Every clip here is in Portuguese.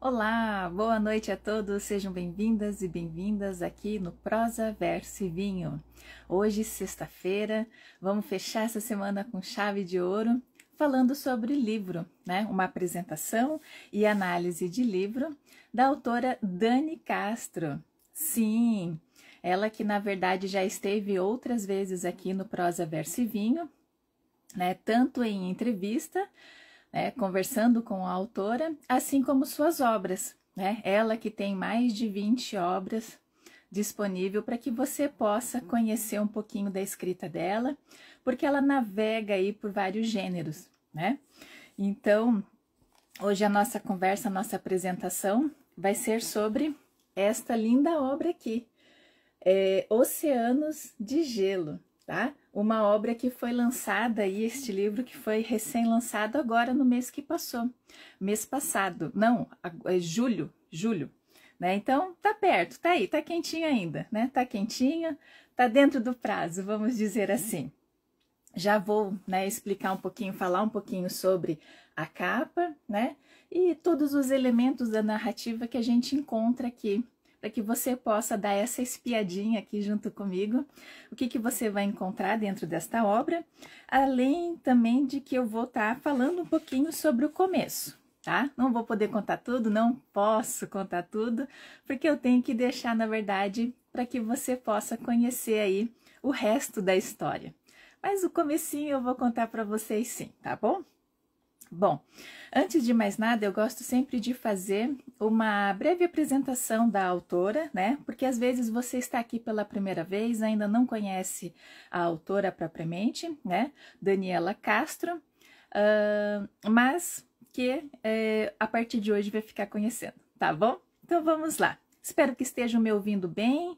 Olá, boa noite a todos, sejam bem-vindas e bem-vindas aqui no Prosa, Verso e Vinho. Hoje, sexta-feira, vamos fechar essa semana com chave de ouro, falando sobre livro, né? Uma apresentação e análise de livro da autora Dani Castro. Sim, ela que na verdade já esteve outras vezes aqui no Prosa, Verso e Vinho, né? Tanto em entrevista, conversando com a autora, assim como suas obras, né? Ela que tem mais de 20 obras disponível para que você possa conhecer um pouquinho da escrita dela, porque ela navega aí por vários gêneros, né? Então, hoje a nossa conversa, a nossa apresentação vai ser sobre esta linda obra aqui, Oceanos de Gelo, tá? Uma obra que foi lançada aí, este livro que foi recém-lançado agora no mês que passou, mês passado, não, é julho, né? Então tá perto, tá aí, tá quentinho ainda, né? Tá quentinho, tá dentro do prazo, vamos dizer assim. Já vou, né, explicar um pouquinho, falar um pouquinho sobre a capa, né? E todos os elementos da narrativa que a gente encontra aqui, para que você possa dar essa espiadinha aqui junto comigo, o que você vai encontrar dentro desta obra, além também de que eu vou estar falando um pouquinho sobre o começo, tá? Não vou poder contar tudo, não posso contar tudo, porque eu tenho que deixar, na verdade, para que você possa conhecer aí o resto da história. Mas o comecinho eu vou contar para vocês sim, tá bom? Bom, antes de mais nada, eu gosto sempre de fazer uma breve apresentação da autora, né? Porque às vezes você está aqui pela primeira vez, ainda não conhece a autora propriamente, né? Daniela Castro, mas que a partir de hoje vai ficar conhecendo, tá bom? Então vamos lá. Espero que estejam me ouvindo bem,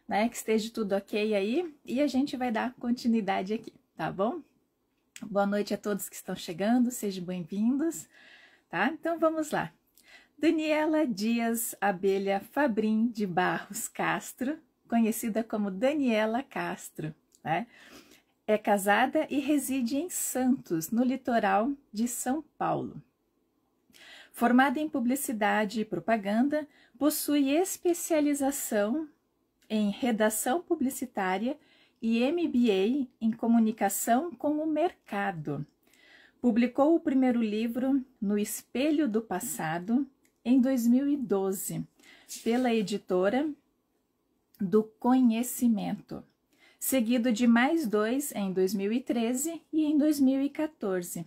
né? Que esteja tudo ok aí e a gente vai dar continuidade aqui, tá bom? Boa noite a todos que estão chegando, sejam bem-vindos, tá? Então vamos lá. Daniela Dias Abelha Fabrim de Barros Castro, conhecida como Daniela Castro, né? É casada e reside em Santos, no litoral de São Paulo. Formada em publicidade e propaganda, possui especialização em redação publicitária e MBA em comunicação com o mercado. Publicou o primeiro livro, No Espelho do Passado, em 2012, pela editora do Conhecimento, seguido de mais dois em 2013 e em 2014.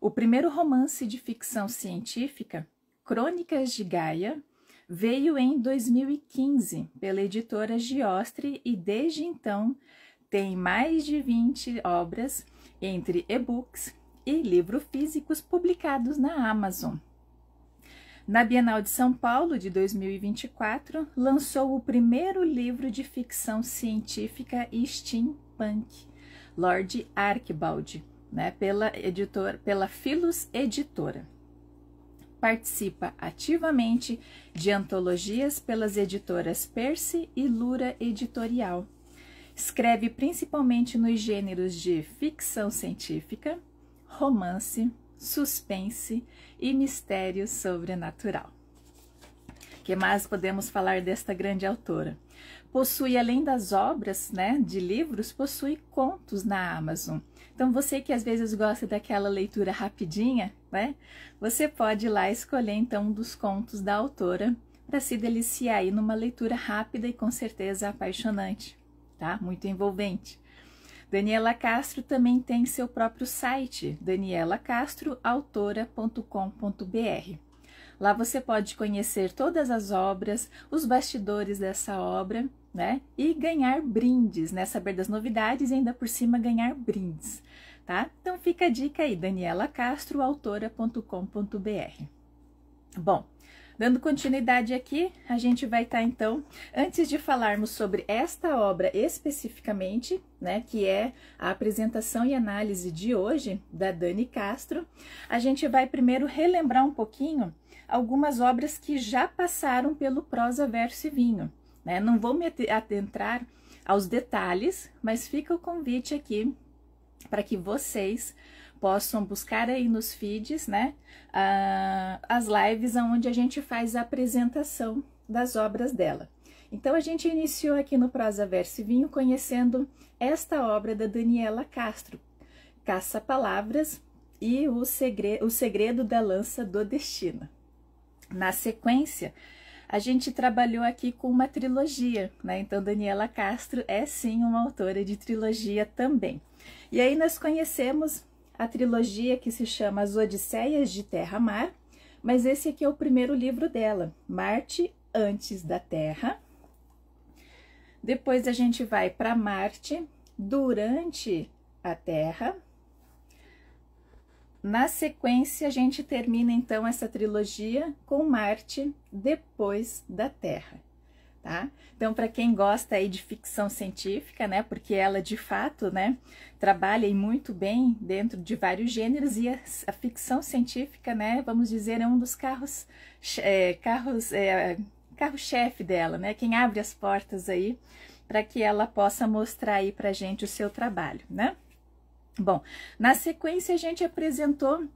O primeiro romance de ficção científica, Crônicas de Gaia, veio em 2015 pela editora Giostre e desde então tem mais de 20 obras entre e-books e livros físicos publicados na Amazon. Na Bienal de São Paulo de 2024, lançou o primeiro livro de ficção científica e steampunk, Lord Archibald, né, pela Philos Editora. Participa ativamente de antologias pelas editoras Perse e Lura Editorial. Escreve principalmente nos gêneros de ficção científica, romance, suspense e mistério sobrenatural. O que mais podemos falar desta grande autora? Possui, além das obras, né, de livros, possui contos na Amazon. Então, você que às vezes gosta daquela leitura rapidinha, né, você pode ir lá escolher, então, um dos contos da autora para se deliciar aí numa leitura rápida e com certeza apaixonante, tá? Muito envolvente. Daniela Castro também tem seu próprio site, danielacastroautora.com.br. Lá você pode conhecer todas as obras, os bastidores dessa obra, né? E ganhar brindes, né? Saber das novidades e ainda por cima ganhar brindes, tá? Então fica a dica aí, danielacastroautora.com.br. Bom, dando continuidade aqui, a gente vai estar então, antes de falarmos sobre esta obra especificamente, né, que é a apresentação e análise de hoje da Dani Castro, a gente vai primeiro relembrar um pouquinho algumas obras que já passaram pelo Prosa, Verso e Vinho, né? Não vou me adentrar aos detalhes, mas fica o convite aqui para que vocês possam buscar aí nos feeds, né, as lives onde a gente faz a apresentação das obras dela. Então, a gente iniciou aqui no Prosa, Verso e Vinho conhecendo esta obra da Daniela Castro, Caça-Palavras e o Segredo da Lança do Destino. Na sequência, a gente trabalhou aqui com uma trilogia, né? Então, Daniela Castro é sim uma autora de trilogia também. E aí nós conhecemos a trilogia que se chama As Odisseias de Terra-Mar, mas esse aqui é o primeiro livro dela, Marte antes da Terra. Depois a gente vai para Marte durante a Terra. Na sequência, a gente termina, então, essa trilogia com Marte depois da Terra, tá? Então, para quem gosta aí de ficção científica, né, porque ela, de fato, né, trabalha muito bem dentro de vários gêneros, e a ficção científica, né, vamos dizer, é um dos carro-chefe dela, né, quem abre as portas aí para que ela possa mostrar aí pra gente o seu trabalho, né? Bom, na sequência a gente apresentou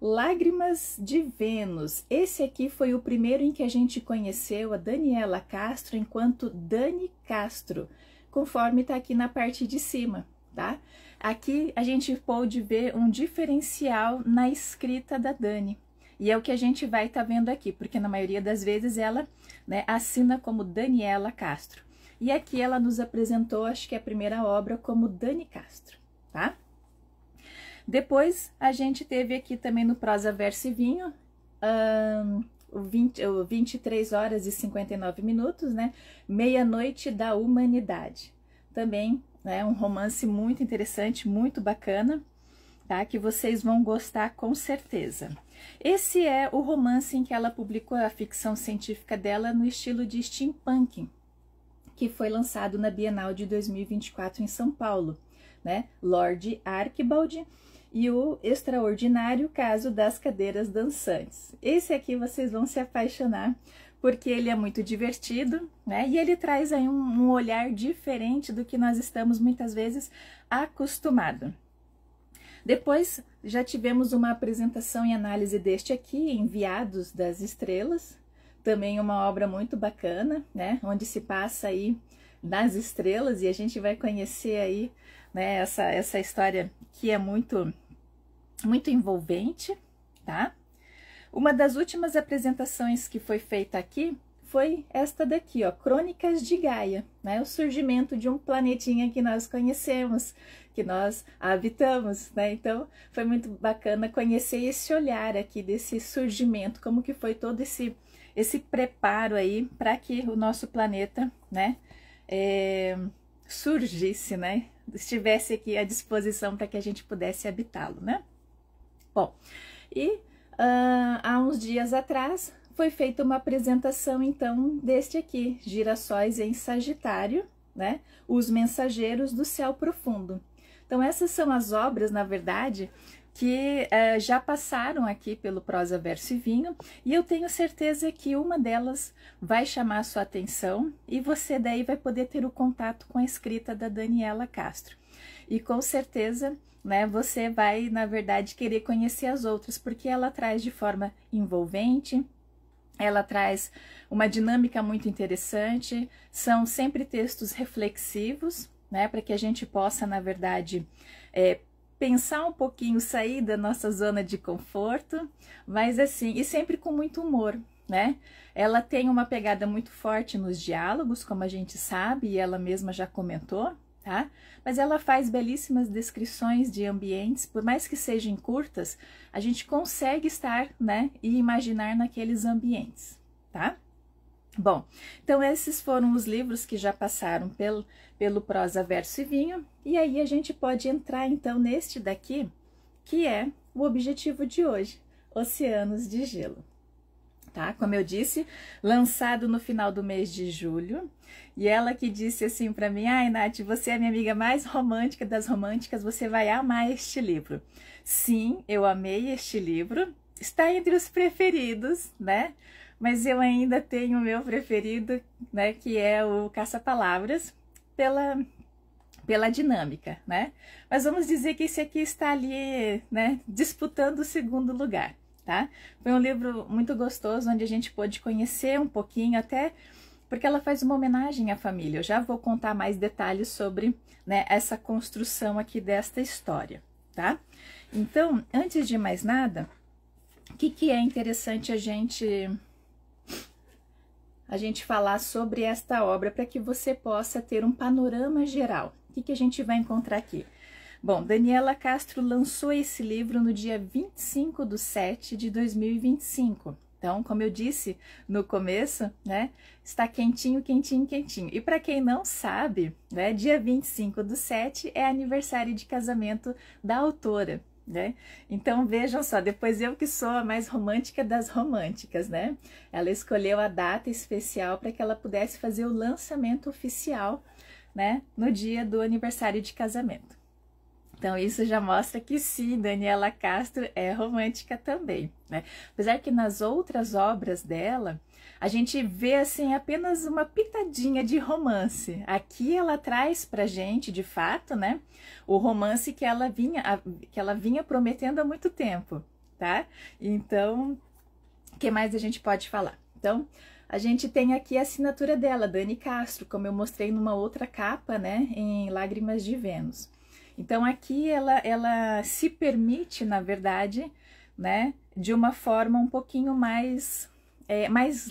Lágrimas de Vênus. Esse aqui foi o primeiro em que a gente conheceu a Daniela Castro enquanto Dani Castro, conforme está aqui na parte de cima, tá? Aqui a gente pôde ver um diferencial na escrita da Dani. E é o que a gente vai estar vendo aqui, porque na maioria das vezes ela, né, assina como Daniela Castro. E aqui ela nos apresentou, acho que é a primeira obra, como Dani Castro, tá? Depois, a gente teve aqui também no Prosa, Verso e Vinho, 23 horas e 59 minutos, né? Meia-Noite da Humanidade. Também, né, um romance muito interessante, muito bacana, tá? Que vocês vão gostar com certeza. Esse é o romance em que ela publicou a ficção científica dela no estilo de steampunk, que foi lançado na Bienal de 2024 em São Paulo, né? Lord Archibald e o Extraordinário Caso das Cadeiras Dançantes. Esse aqui vocês vão se apaixonar, porque ele é muito divertido, né? E ele traz aí um olhar diferente do que nós estamos muitas vezes acostumados. Depois já tivemos uma apresentação e análise deste aqui, Enviados das Estrelas, também uma obra muito bacana, né? Onde se passa aí nas estrelas, e a gente vai conhecer aí, né, essa história que é muito envolvente, tá? Uma das últimas apresentações que foi feita aqui foi esta daqui, ó, Crônicas de Gaia, né? O surgimento de um planetinha que nós conhecemos, que nós habitamos, né? Então, foi muito bacana conhecer esse olhar aqui desse surgimento, como que foi todo esse preparo aí para que o nosso planeta, né, surgisse, né? Estivesse aqui à disposição para que a gente pudesse habitá-lo, né? Bom, e há uns dias atrás foi feita uma apresentação, então, deste aqui, Girassóis em Sagitário, né? Os Mensageiros do Céu Profundo. Então, essas são as obras, na verdade, que já passaram aqui pelo Prosa, Verso e Vinho, e eu tenho certeza que uma delas vai chamar a sua atenção, e você daí vai poder ter o contato com a escrita da Daniela Castro. E com certeza, né, você vai, na verdade, querer conhecer as outras, porque ela traz de forma envolvente, ela traz uma dinâmica muito interessante, são sempre textos reflexivos, né, para que a gente possa, na verdade, pensar um pouquinho, sair da nossa zona de conforto, mas assim, e sempre com muito humor, né? Ela tem uma pegada muito forte nos diálogos, como a gente sabe, e ela mesma já comentou, tá? Mas ela faz belíssimas descrições de ambientes, por mais que sejam curtas, a gente consegue estar, né, e imaginar naqueles ambientes, tá? Bom, então esses foram os livros que já passaram pelo Prosa, Verso e Vinho, e aí a gente pode entrar então neste daqui, que é o objetivo de hoje, Oceanos de Gelo. Tá? Como eu disse, lançado no final do mês de julho, e ela que disse assim para mim: ai, Nath, você é a minha amiga mais romântica das românticas, você vai amar este livro. Sim, eu amei este livro, está entre os preferidos, né? Mas eu ainda tenho o meu preferido, né, que é o Caça-Palavras, pela dinâmica, né? Mas vamos dizer que esse aqui está ali, né, disputando o segundo lugar, tá? Foi um livro muito gostoso, onde a gente pôde conhecer um pouquinho, até porque ela faz uma homenagem à família. Eu já vou contar mais detalhes sobre, né, essa construção aqui desta história, tá? Então, antes de mais nada, o que é interessante a gente falar sobre esta obra, para que você possa ter um panorama geral. O que a gente vai encontrar aqui? Bom, Daniela Castro lançou esse livro no dia 25/7/2025. Então, como eu disse no começo, né, está quentinho, quentinho, quentinho. E para quem não sabe, né, dia 25/7 é aniversário de casamento da autora, né? Então vejam só, depois eu que sou a mais romântica das românticas, né? Ela escolheu a data especial para que ela pudesse fazer o lançamento oficial, né, no dia do aniversário de casamento. Então isso já mostra que sim, Daniela Castro é romântica também, né? Apesar que nas outras obras dela, a gente vê assim apenas uma pitadinha de romance. Aqui ela traz pra gente, de fato, né, o romance que ela vinha prometendo há muito tempo, tá? Então, o que mais a gente pode falar? Então, a gente tem aqui a assinatura dela, Dani Castro, como eu mostrei numa outra capa, né, em Lágrimas de Vênus. Então, aqui ela se permite, na verdade, né, de uma forma um pouquinho mais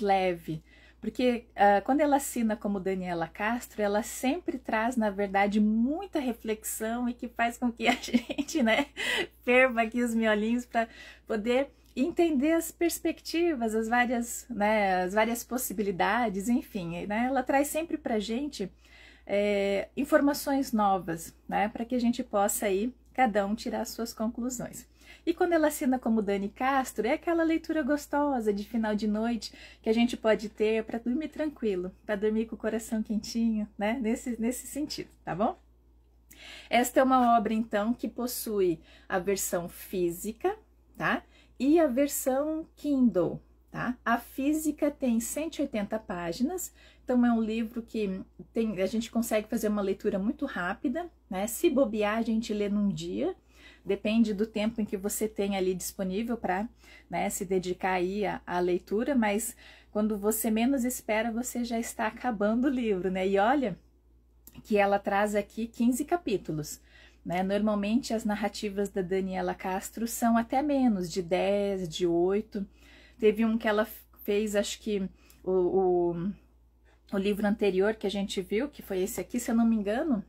leve, porque quando ela assina como Daniela Castro, ela sempre traz, na verdade, muita reflexão e que faz com que a gente, né, ferva aqui os miolinhos para poder entender as perspectivas, as várias possibilidades, enfim, né, ela traz sempre para a gente informações novas, né, para que a gente possa aí, cada um, tirar suas conclusões. E quando ela assina como Dani Castro, é aquela leitura gostosa de final de noite que a gente pode ter para dormir tranquilo, para dormir com o coração quentinho, né? Nesse sentido, tá bom? Esta é uma obra, então, que possui a versão física, tá? E a versão Kindle, tá? A física tem 180 páginas, então é um livro que a gente consegue fazer uma leitura muito rápida, né? Se bobear, a gente lê num dia. Depende do tempo em que você tem ali disponível para, né, se dedicar aí à leitura, mas quando você menos espera, você já está acabando o livro, né? E olha que ela traz aqui 15 capítulos, né? Normalmente as narrativas da Daniela Castro são até menos, de 10, de 8. Teve um que ela fez, acho que o livro anterior que a gente viu, que foi esse aqui, se eu não me engano,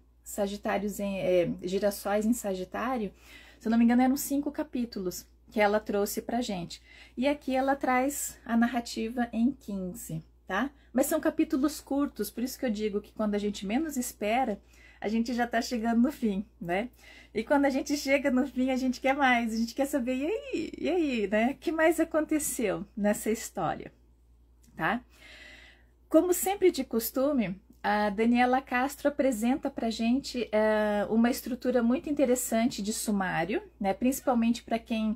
Girassóis em Sagitário, se eu não me engano, eram 5 capítulos que ela trouxe pra gente. E aqui ela traz a narrativa em 15, tá? Mas são capítulos curtos, por isso que eu digo que quando a gente menos espera, a gente já tá chegando no fim, né? E quando a gente chega no fim, a gente quer mais, a gente quer saber, e aí, né? O que mais aconteceu nessa história, tá? Como sempre de costume, a Daniela Castro apresenta para a gente uma estrutura muito interessante de sumário, né? Principalmente para quem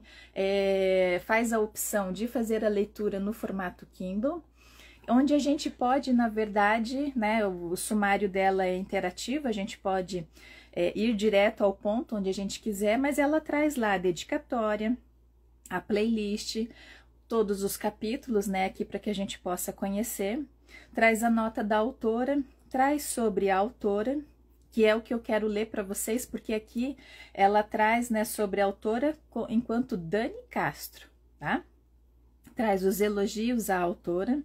faz a opção de fazer a leitura no formato Kindle, onde a gente pode, na verdade, né, o sumário dela é interativo, a gente pode ir direto ao ponto onde a gente quiser, mas ela traz lá a dedicatória, a playlist, todos os capítulos, né, aqui para que a gente possa conhecer, traz a nota da autora, traz sobre a autora, que é o que eu quero ler para vocês, porque aqui ela traz, né, sobre a autora enquanto Dani Castro, tá? Traz os elogios à autora,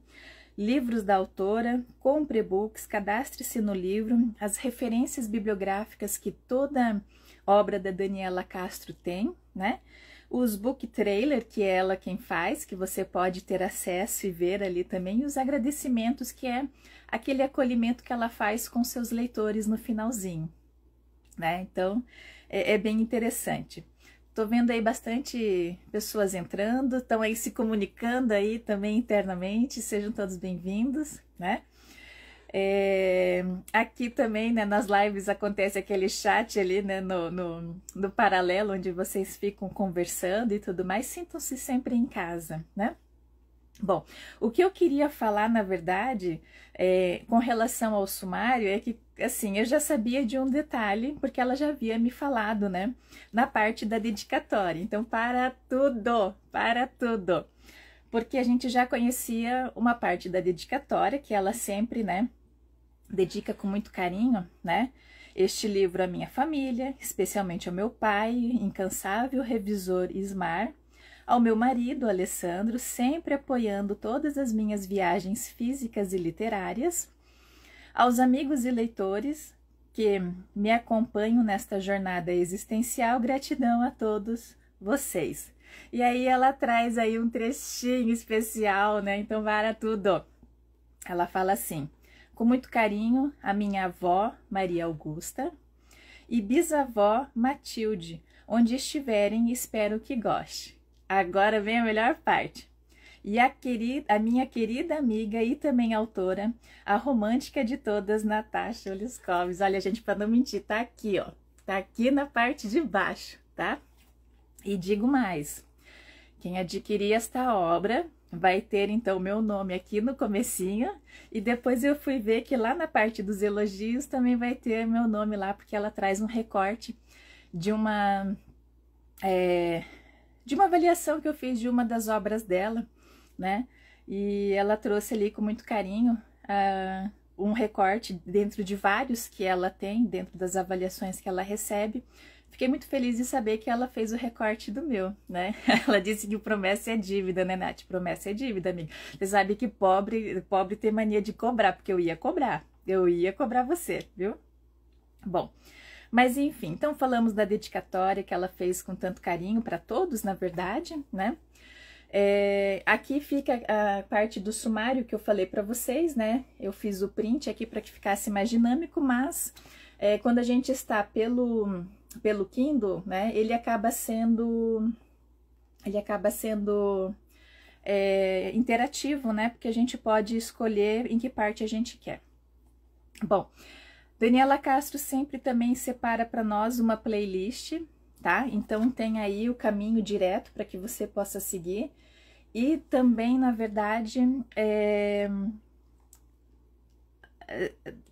livros da autora, compre e-books, cadastre-se no livro, as referências bibliográficas que toda obra da Daniela Castro tem, né? Os book trailer, que é ela quem faz, que você pode ter acesso e ver ali também, e os agradecimentos, que é aquele acolhimento que ela faz com seus leitores no finalzinho, né? Então, é bem interessante. Tô vendo aí bastante pessoas entrando, estão aí se comunicando aí também internamente, sejam todos bem-vindos, né? Aqui também, né, nas lives acontece aquele chat ali, né, no paralelo, onde vocês ficam conversando e tudo mais. Sintam-se sempre em casa, né? Bom, o que eu queria falar, na verdade, com relação ao sumário, é que, assim, eu já sabia de um detalhe, porque ela já havia me falado, né, na parte da dedicatória. Então, para tudo, porque a gente já conhecia uma parte da dedicatória, que ela sempre, né, dedica com muito carinho, né, este livro à minha família, especialmente ao meu pai, incansável revisor Ismar, ao meu marido, Alessandro, sempre apoiando todas as minhas viagens físicas e literárias, aos amigos e leitores que me acompanham nesta jornada existencial, gratidão a todos vocês. E aí ela traz aí um trechinho especial, né? Então, para tudo. Ela fala assim: com muito carinho, a minha avó, Maria Augusta, e bisavó, Matilde, onde estiverem, espero que goste. Agora vem a melhor parte. E a minha querida amiga e também autora, a romântica de todas, Natasha Oliskoves. Olha, gente, para não mentir, tá aqui, ó. Tá aqui na parte de baixo, tá? E digo mais. Quem adquirir esta obra vai ter, então, meu nome aqui no comecinho. E depois eu fui ver que lá na parte dos elogios também vai ter meu nome lá, porque ela traz um recorte de uma avaliação que eu fiz de uma das obras dela, né? E ela trouxe ali com muito carinho um recorte dentro de vários que ela tem, dentro das avaliações que ela recebe. Fiquei muito feliz de saber que ela fez o recorte do meu, né? Ela disse que promessa é dívida, né, Nath? Promessa é dívida, amiga. Você sabe que pobre tem mania de cobrar, porque eu ia cobrar você, viu? Bom, mas enfim, então falamos da dedicatória que ela fez com tanto carinho para todos, na verdade, né? Aqui fica a parte do sumário que eu falei para vocês, né? Eu fiz o print aqui para que ficasse mais dinâmico, mas quando a gente está pelo Kindle, né? Ele acaba sendo interativo, né? Porque a gente pode escolher em que parte a gente quer. Bom, Daniela Castro sempre também separa para nós uma playlist, tá? Então tem aí o caminho direto para que você possa seguir. E também, na verdade,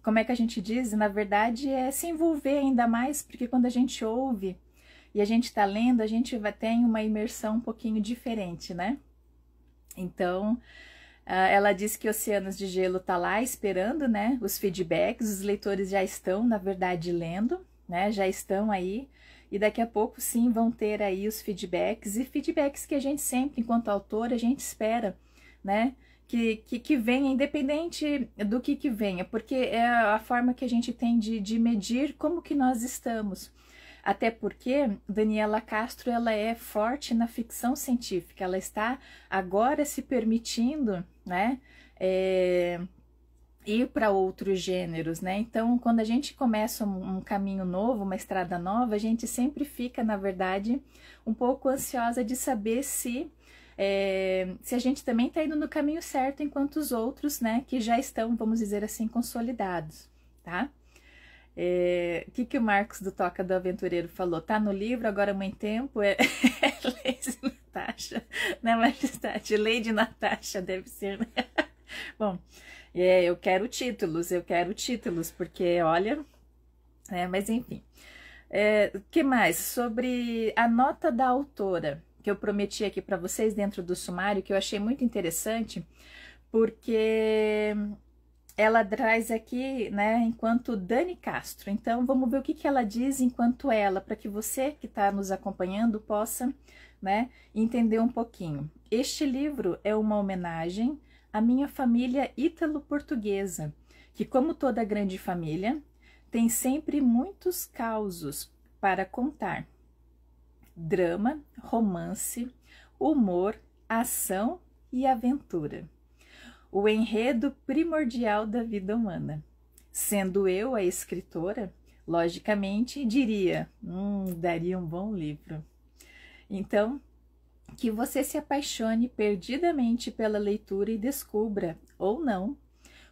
como é que a gente diz? Na verdade, é se envolver ainda mais, porque quando a gente ouve e a gente está lendo, a gente ter uma imersão um pouquinho diferente, né? Então, ela disse que Oceanos de Gelo tá lá esperando, né? Os feedbacks, os leitores já estão, na verdade, lendo, né? Já estão aí. E daqui a pouco, sim, vão ter aí os feedbacks. E feedbacks que a gente sempre, enquanto autor, a gente espera, né? Que venha, independente do que venha. Porque é a forma que a gente tem de medir como que nós estamos. Até porque Daniela Castro, ela é forte na ficção científica. Ela está agora se permitindo, né? Ir para outros gêneros, né? Então, quando a gente começa um caminho novo, uma estrada nova, a gente sempre fica, na verdade, um pouco ansiosa de saber se a gente também está indo no caminho certo, enquanto os outros, né, que já estão, vamos dizer assim, consolidados, tá? O que o Marcos do Toca do Aventureiro falou? Tá no livro, agora Mãe Tempo, Lady Natasha, né, Majestade? Lady Natasha deve ser, né? Bom, eu quero títulos, porque, olha, mas enfim. Que mais? Sobre a nota da autora, que eu prometi aqui para vocês dentro do sumário, que eu achei muito interessante, porque ela traz aqui, né, enquanto Dani Castro. Então, vamos ver o que ela diz enquanto ela, para que você que está nos acompanhando possa, né, entender um pouquinho. Este livro é uma homenagem à minha família ítalo-portuguesa, que, como toda grande família, tem sempre muitos causos para contar. Drama, romance, humor, ação e aventura. O enredo primordial da vida humana. Sendo eu a escritora, logicamente diria, daria um bom livro. Então, que você se apaixone perdidamente pela leitura e descubra, ou não,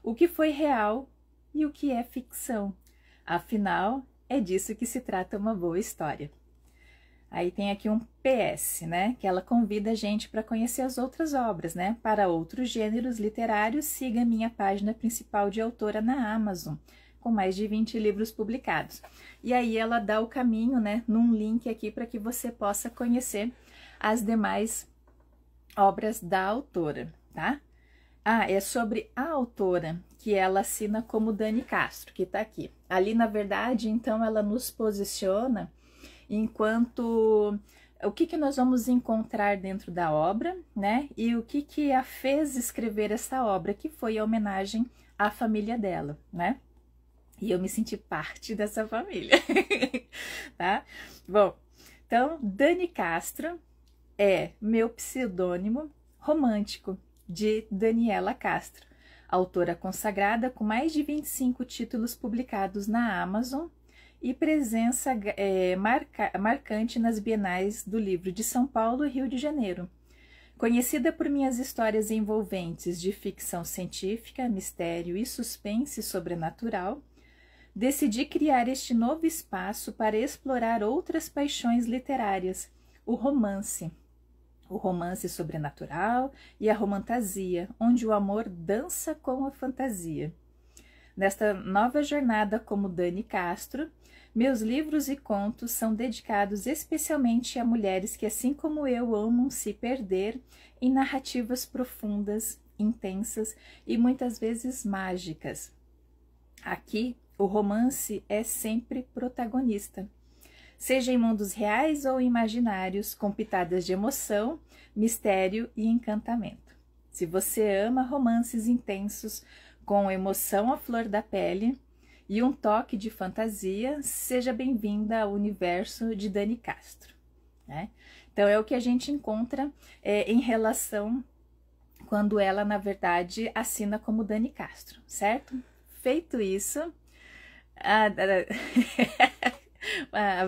o que foi real e o que é ficção. Afinal, é disso que se trata uma boa história. Aí tem aqui um PS, né? Que ela convida a gente para conhecer as outras obras, né? Para outros gêneros literários, siga minha página principal de autora na Amazon, com mais de 20 livros publicados. E aí ela dá o caminho, né? Num link aqui para que você possa conhecer as demais obras da autora, tá? Ah, é sobre a autora, que ela assina como Dani Castro, que tá aqui. Ali, na verdade, então, ela nos posiciona enquanto o que nós vamos encontrar dentro da obra, né? E o que a fez escrever essa obra, que foi a homenagem à família dela, né? E eu me senti parte dessa família, tá? Bom, então, Dani Castro é meu pseudônimo romântico de Daniela Castro, autora consagrada com mais de 25 títulos publicados na Amazon e presença marcante nas bienais do livro de São Paulo e Rio de Janeiro. Conhecida por minhas histórias envolventes de ficção científica, mistério e suspense sobrenatural, decidi criar este novo espaço para explorar outras paixões literárias, o romance sobrenatural e a romantasia, onde o amor dança com a fantasia. Nesta nova jornada como Dani Castro, meus livros e contos são dedicados especialmente a mulheres que, assim como eu, amam se perder em narrativas profundas, intensas e muitas vezes mágicas. Aqui, o romance é sempre protagonista, seja em mundos reais ou imaginários, com pitadas de emoção, mistério e encantamento. Se você ama romances intensos, com emoção à flor da pele e um toque de fantasia, seja bem-vinda ao universo de Dani Castro, né? Então, é o que a gente encontra em relação quando ela, na verdade, assina como Dani Castro, certo? Feito isso...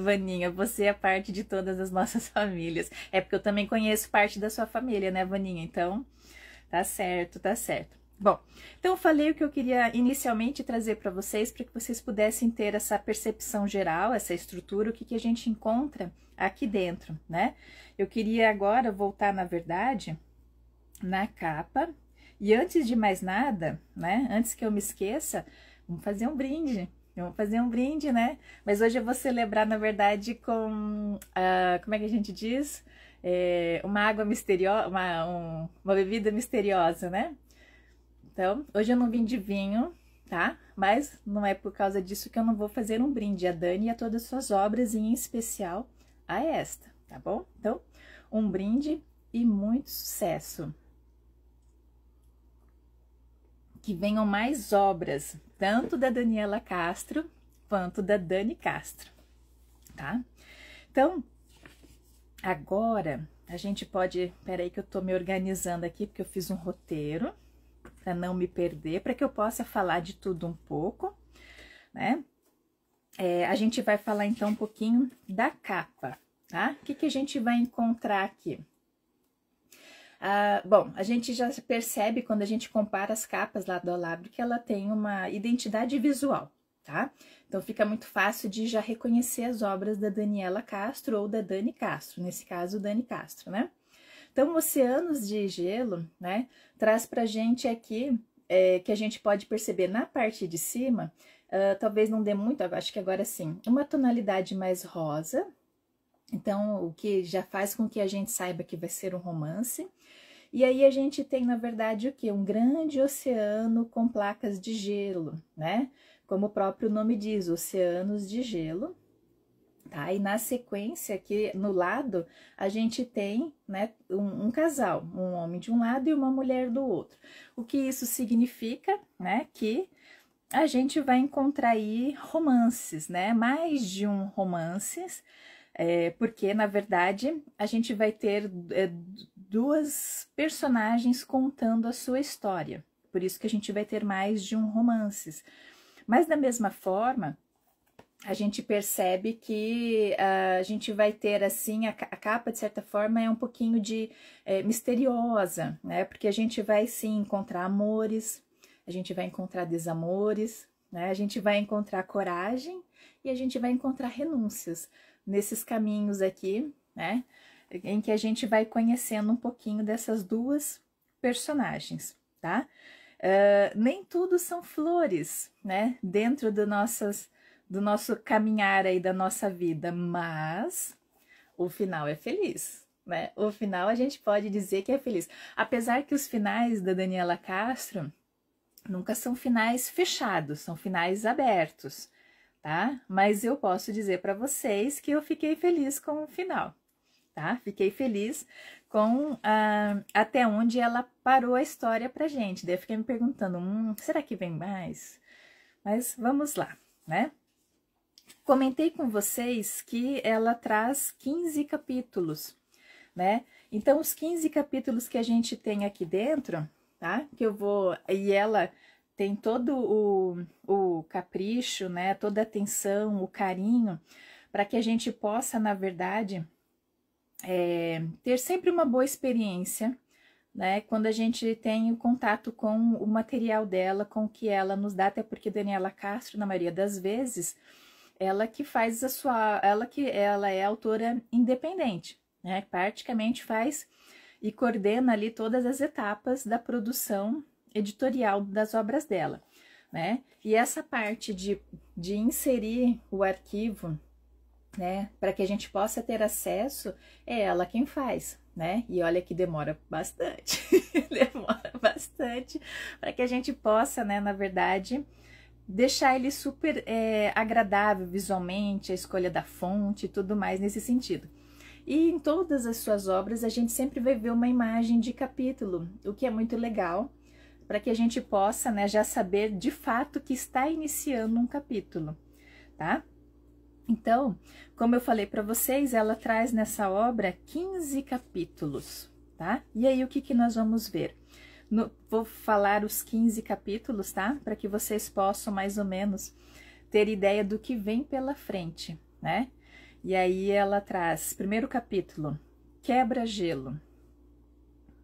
Vaninha, você é parte de todas as nossas famílias. É porque eu também conheço parte da sua família, né, Vaninha? Então, tá certo, tá certo. Bom, então eu falei o que eu queria inicialmente trazer para vocês que vocês pudessem ter essa percepção geral, essa estrutura, o que a gente encontra aqui dentro, né? Eu queria agora voltar, na verdade, na capa. E antes de mais nada, né? Antes que eu me esqueça, vamos fazer um brinde. Vamos fazer um brinde, né? Mas hoje eu vou celebrar, na verdade, com, como é que a gente diz? Uma água misteriosa, uma bebida misteriosa, né? Então, hoje eu não vim de vinho, tá? Mas não é por causa disso que eu não vou fazer um brinde a Dani e a todas as suas obras, e em especial a esta, tá bom? Então, um brinde e muito sucesso. Que venham mais obras, tanto da Daniela Castro, quanto da Dani Castro, tá? Então, agora, a gente pode... Peraí que eu tô me organizando aqui, porque eu fiz um roteiro, para não me perder, para que eu possa falar de tudo um pouco, né? A gente vai falar, então, um pouquinho da capa, tá? O que a gente vai encontrar aqui? Bom, a gente já percebe quando a gente compara as capas lado a lado que ela tem uma identidade visual, tá? Então fica muito fácil de já reconhecer as obras da Daniela Castro ou da Dani Castro, nesse caso Dani Castro, né? Então, Oceanos de Gelo, né, traz pra gente aqui que a gente pode perceber na parte de cima, talvez não dê muito, acho que agora sim, uma tonalidade mais rosa. Então, o que já faz com que a gente saiba que vai ser um romance. E aí a gente tem, na verdade, o quê? Um grande oceano com placas de gelo, né? Como o próprio nome diz, oceanos de gelo. Tá? E na sequência, aqui no lado, a gente tem, né, um casal, um homem de um lado e uma mulher do outro. O que isso significa, né? Que a gente vai encontrar aí romances, né? Mais de um romances, porque, na verdade, a gente vai ter duas personagens contando a sua história. Por isso que a gente vai ter mais de um romances. Mas, da mesma forma, a gente percebe que a gente vai ter, assim, a capa, de certa forma, é um pouquinho de misteriosa, né? Porque a gente vai, sim, encontrar amores, a gente vai encontrar desamores, né? A gente vai encontrar coragem e a gente vai encontrar renúncias. nesses caminhos aqui, né? Em que a gente vai conhecendo um pouquinho dessas duas personagens, tá? Nem tudo são flores, né? Dentro do nosso caminhar aí da nossa vida, mas o final é feliz, né? O final a gente pode dizer que é feliz. Apesar que os finais da Daniela Castro nunca são finais fechados, são finais abertos, tá? Mas eu posso dizer para vocês que eu fiquei feliz com o final, tá? Fiquei feliz com até onde ela parou a história pra gente. Daí eu fiquei me perguntando, será que vem mais? Mas vamos lá, né? Comentei com vocês que ela traz 15 capítulos, né? Então, os 15 capítulos que a gente tem aqui dentro, tá? Que eu vou... E ela tem todo o capricho, né? Toda a atenção, o carinho, para que a gente possa, na verdade, ter sempre uma boa experiência, né? Quando a gente tem o contato com o material dela, com o que ela nos dá, até porque Daniela Castro, na maioria das vezes, ela que faz ela é autora independente, né? Praticamente faz e coordena ali todas as etapas da produção editorial das obras dela, né? E essa parte de inserir o arquivo, né, para que a gente possa ter acesso, é ela quem faz, né? E olha que demora bastante, demora bastante para que a gente possa, né, na verdade, deixar ele super agradável visualmente, a escolha da fonte e tudo mais nesse sentido. E em todas as suas obras a gente sempre vai ver uma imagem de capítulo, o que é muito legal, para que a gente possa, né, já saber de fato que está iniciando um capítulo, tá? Então, como eu falei para vocês, ela traz nessa obra 15 capítulos, tá? E aí, o que nós vamos ver? Vou falar os 15 capítulos, tá? Para que vocês possam, mais ou menos, ter ideia do que vem pela frente, né? E aí, ela traz, primeiro capítulo, Quebra-gelo.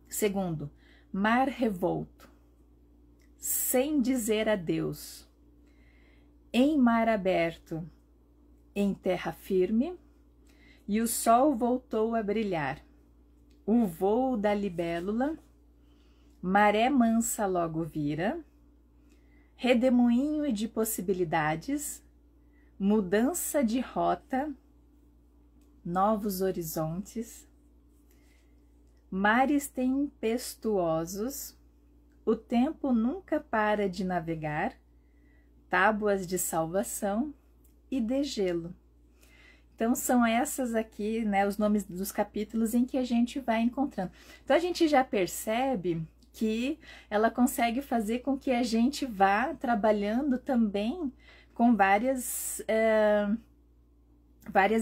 Segundo, Mar revolto. Sem dizer adeus. Em mar aberto. Em terra firme, e o sol voltou a brilhar. O voo da libélula, maré mansa logo vira, redemoinho de possibilidades, mudança de rota, novos horizontes, mares tempestuosos, o tempo nunca para de navegar, tábuas de salvação, e de gelo. Então, são essas aqui, né, os nomes dos capítulos em que a gente vai encontrando. Então, a gente já percebe que ela consegue fazer com que a gente vá trabalhando também com várias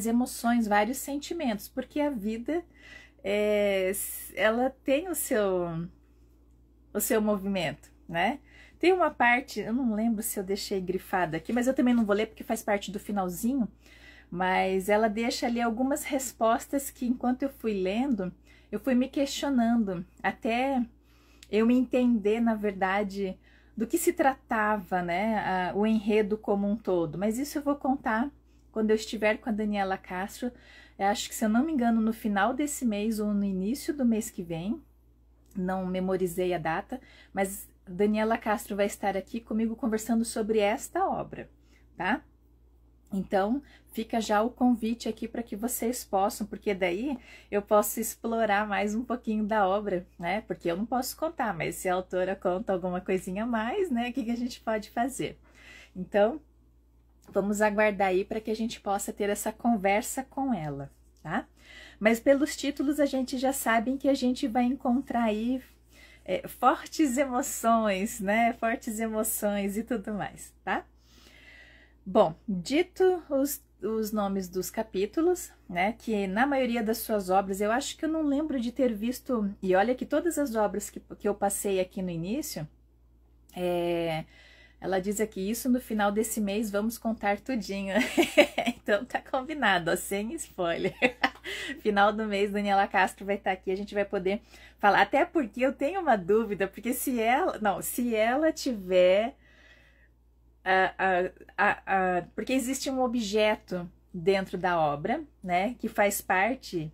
emoções, vários sentimentos, porque a vida, ela tem o seu movimento, né? Tem uma parte, eu não lembro se eu deixei grifada aqui, mas eu também não vou ler porque faz parte do finalzinho, mas ela deixa ali algumas respostas que, enquanto eu fui lendo, eu fui me questionando, até eu entender, na verdade, do que se tratava, né, o enredo como um todo. Mas isso eu vou contar quando eu estiver com a Daniela Castro, eu acho que, se eu não me engano, no final desse mês ou no início do mês que vem, não memorizei a data, mas Daniela Castro vai estar aqui comigo conversando sobre esta obra, tá? Então, fica já o convite aqui para que vocês possam, porque daí eu posso explorar mais um pouquinho da obra, né? Porque eu não posso contar, mas se a autora conta alguma coisinha a mais, né? O que a gente pode fazer? Então, vamos aguardar aí para que a gente possa ter essa conversa com ela, tá? Mas pelos títulos a gente já sabe que a gente vai encontrar aí fortes emoções, né? Fortes emoções e tudo mais, tá? Bom, dito os nomes dos capítulos, né? Que na maioria das suas obras, eu acho que eu não lembro de ter visto... E olha que todas as obras que eu passei aqui no início, ela diz aqui, isso no final desse mês vamos contar tudinho. Então tá combinado, ó, sem spoiler. Final do mês, Daniela Castro vai estar aqui, a gente vai poder falar. Até porque eu tenho uma dúvida, porque se ela tiver... porque existe um objeto dentro da obra, né, que faz parte,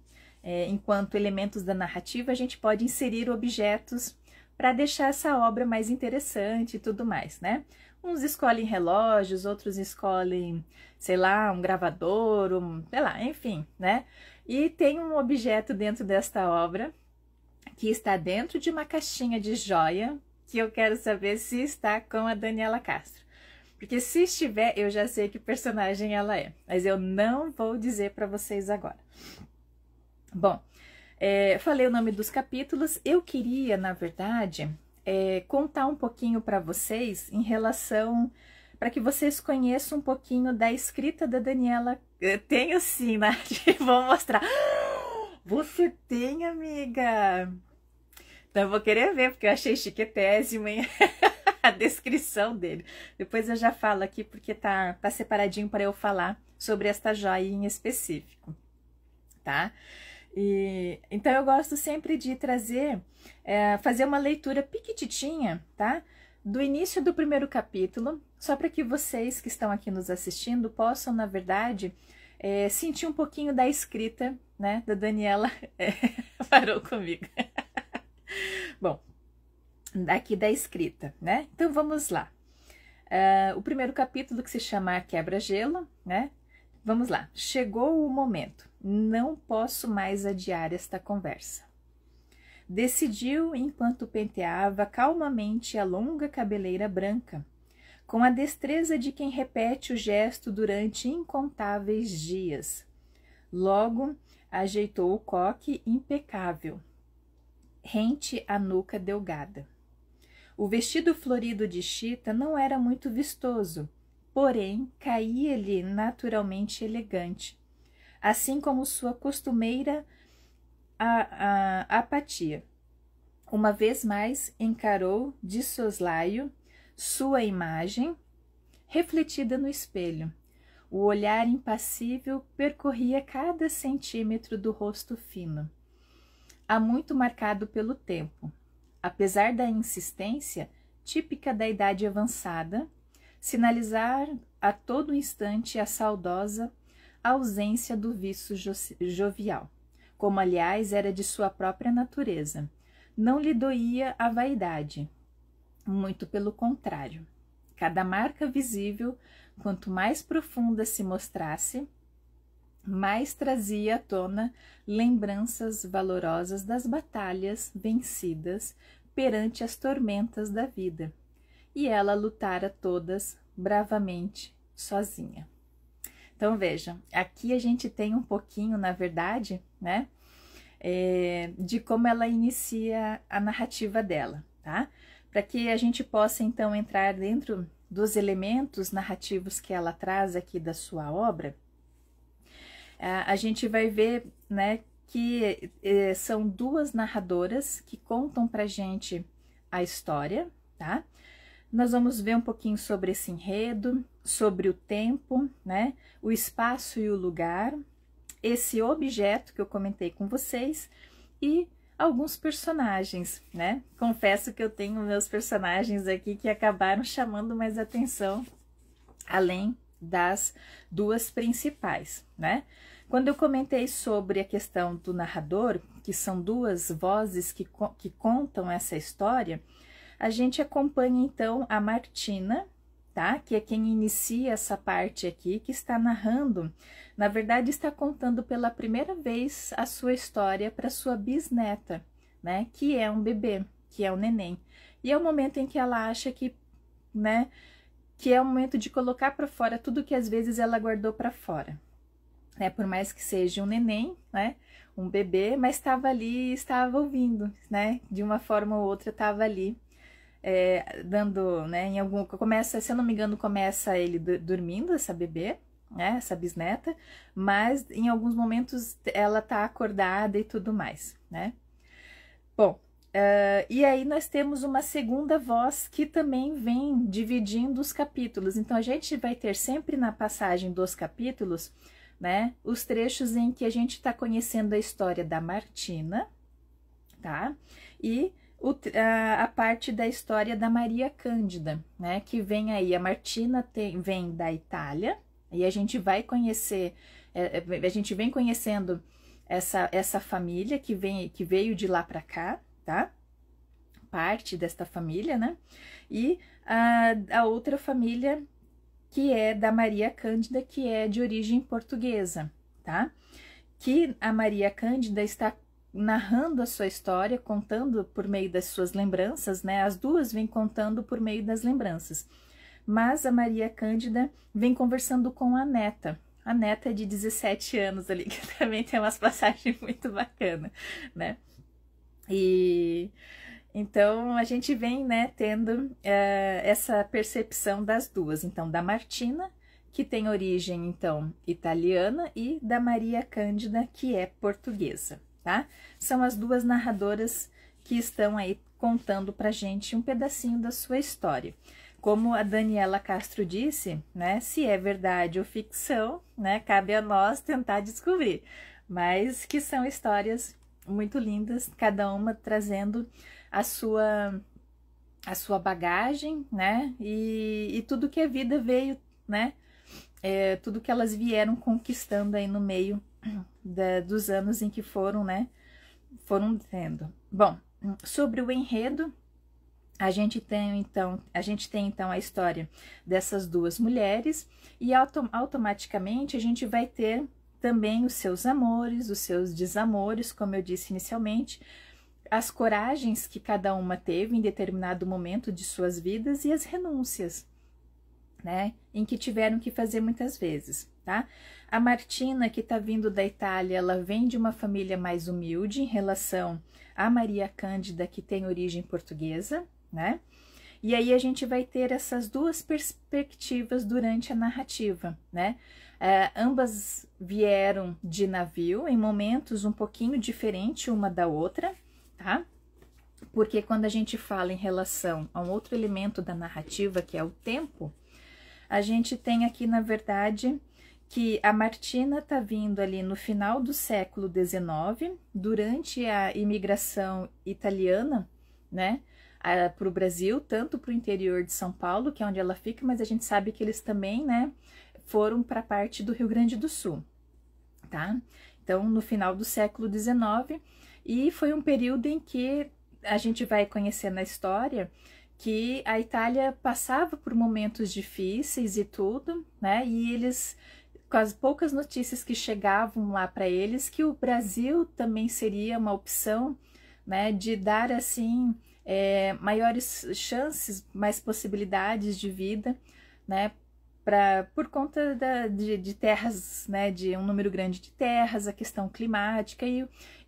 enquanto elementos da narrativa, a gente pode inserir objetos para deixar essa obra mais interessante e tudo mais, né? Uns escolhem relógios, outros escolhem, sei lá, um gravador, sei lá, enfim, né? E tem um objeto dentro desta obra que está dentro de uma caixinha de joia, que eu quero saber se está com a Daniela Castro. Porque se estiver, eu já sei que personagem ela é, mas eu não vou dizer para vocês agora. Bom, falei o nome dos capítulos. Eu queria, na verdade, contar um pouquinho para vocês em relação, para que vocês conheçam um pouquinho da escrita da Daniela. Eu tenho sim, Nath, vou mostrar. Você tem, amiga? Então eu vou querer ver, porque eu achei chiquetésimo, hein? A descrição dele. Depois eu já falo aqui, porque tá separadinho para eu falar sobre esta joia em específico, tá? Então eu gosto sempre de trazer, fazer uma leitura piquititinha, tá? Do início do primeiro capítulo, só para que vocês que estão aqui nos assistindo possam, na verdade, sentir um pouquinho da escrita, né, da Daniela. Parou comigo. Bom, daqui da escrita, né? Então vamos lá. O primeiro capítulo, que se chama Quebra-Gelo, né? Vamos lá. Chegou o momento. Não posso mais adiar esta conversa. Decidiu enquanto penteava calmamente a longa cabeleira branca, com a destreza de quem repete o gesto durante incontáveis dias. Logo, ajeitou o coque impecável, rente à nuca delgada. O vestido florido de chita não era muito vistoso, porém caía-lhe naturalmente elegante, assim como sua costumeira apatia. Uma vez mais encarou de soslaio sua imagem refletida no espelho. O olhar impassível percorria cada centímetro do rosto fino, há muito marcado pelo tempo. Apesar da insistência típica da idade avançada, sinalizar a todo instante a saudosa ausência do vício jovial, como aliás era de sua própria natureza. Não lhe doía a vaidade, muito pelo contrário. Cada marca visível, quanto mais profunda se mostrasse, mais trazia à tona lembranças valorosas das batalhas vencidas perante as tormentas da vida, e ela lutara todas bravamente sozinha. Então vejam, aqui a gente tem um pouquinho, na verdade, né, de como ela inicia a narrativa dela, tá? Para que a gente possa então entrar dentro dos elementos narrativos que ela traz aqui da sua obra. A gente vai ver, né, que são duas narradoras que contam pra gente a história, tá? Nós vamos ver um pouquinho sobre esse enredo, sobre o tempo, né, o espaço e o lugar, esse objeto que eu comentei com vocês e alguns personagens, né? Confesso que eu tenho meus personagens aqui que acabaram chamando mais atenção, além das duas principais, né? Quando eu comentei sobre a questão do narrador, que são duas vozes que contam essa história, a gente acompanha então a Martina, tá? Que é quem inicia essa parte aqui, que está narrando, na verdade está contando pela primeira vez a sua história para sua bisneta, né? Que é um bebê, que é um neném. E é o momento em que ela acha que, né? Que é o momento de colocar para fora tudo que às vezes ela guardou para fora. Por mais que seja um neném, né, um bebê, mas estava ali, estava ouvindo, né, de uma forma ou outra estava ali, dando, né, em algum, começa, se eu não me engano, começa ele dormindo, essa bebê, né, essa bisneta, mas em alguns momentos ela tá acordada e tudo mais, né. Bom, e aí nós temos uma segunda voz que também vem dividindo os capítulos, então a gente vai ter sempre na passagem dos capítulos, né, os trechos em que a gente está conhecendo a história da Martina, tá? E a parte da história da Maria Cândida, né? Que vem aí, a Martina vem da Itália, E a gente vai conhecer, a gente vem conhecendo essa família que veio de lá para cá, tá? Parte desta família, né? E a outra família que é da Maria Cândida, que é de origem portuguesa, tá? Que a Maria Cândida está narrando a sua história, contando por meio das suas lembranças, né? As duas vêm contando por meio das lembranças. Mas a Maria Cândida vem conversando com a neta de 17 anos ali, que também tem umas passagens muito bacanas, né? E então a gente vem, né, tendo essa percepção das duas, então da Martina, que tem origem então italiana, e da Maria Cândida, que é portuguesa, tá? São as duas narradoras que estão aí contando pra gente um pedacinho da sua história. Como a Daniela Castro disse, né, se é verdade ou ficção, né, cabe a nós tentar descobrir, mas que são histórias muito lindas, cada uma trazendo a sua bagagem, né, e tudo que a vida veio, né, tudo que elas vieram conquistando aí no meio dos anos em que foram, né, foram tendo. Bom, sobre o enredo, a gente tem então a história dessas duas mulheres e automaticamente a gente vai ter também os seus amores, os seus desamores, como eu disse inicialmente, as coragens que cada uma teve em determinado momento de suas vidas e as renúncias, né, em que tiveram que fazer muitas vezes, tá? A Martina, que tá vindo da Itália, ela vem de uma família mais humilde em relação à Maria Cândida, que tem origem portuguesa, né? E aí a gente vai ter essas duas perspectivas durante a narrativa, né? Ambas vieram de navio em momentos um pouquinho diferentes uma da outra, tá? Porque quando a gente fala em relação a um outro elemento da narrativa, que é o tempo, a gente tem aqui, na verdade, que a Martina tá vindo ali no final do século XIX, durante a imigração italiana, né, para o Brasil, tanto para o interior de São Paulo, que é onde ela fica, mas a gente sabe que eles também, né, foram para a parte do Rio Grande do Sul, tá? Então, no final do século XIX, e foi um período em que a gente vai conhecer na história que a Itália passava por momentos difíceis e tudo, né, e eles, com as poucas notícias que chegavam lá para eles, que o Brasil também seria uma opção, né, de dar, assim, maiores chances, mais possibilidades de vida, né, por conta de terras, né, de um número grande de terras, a questão climática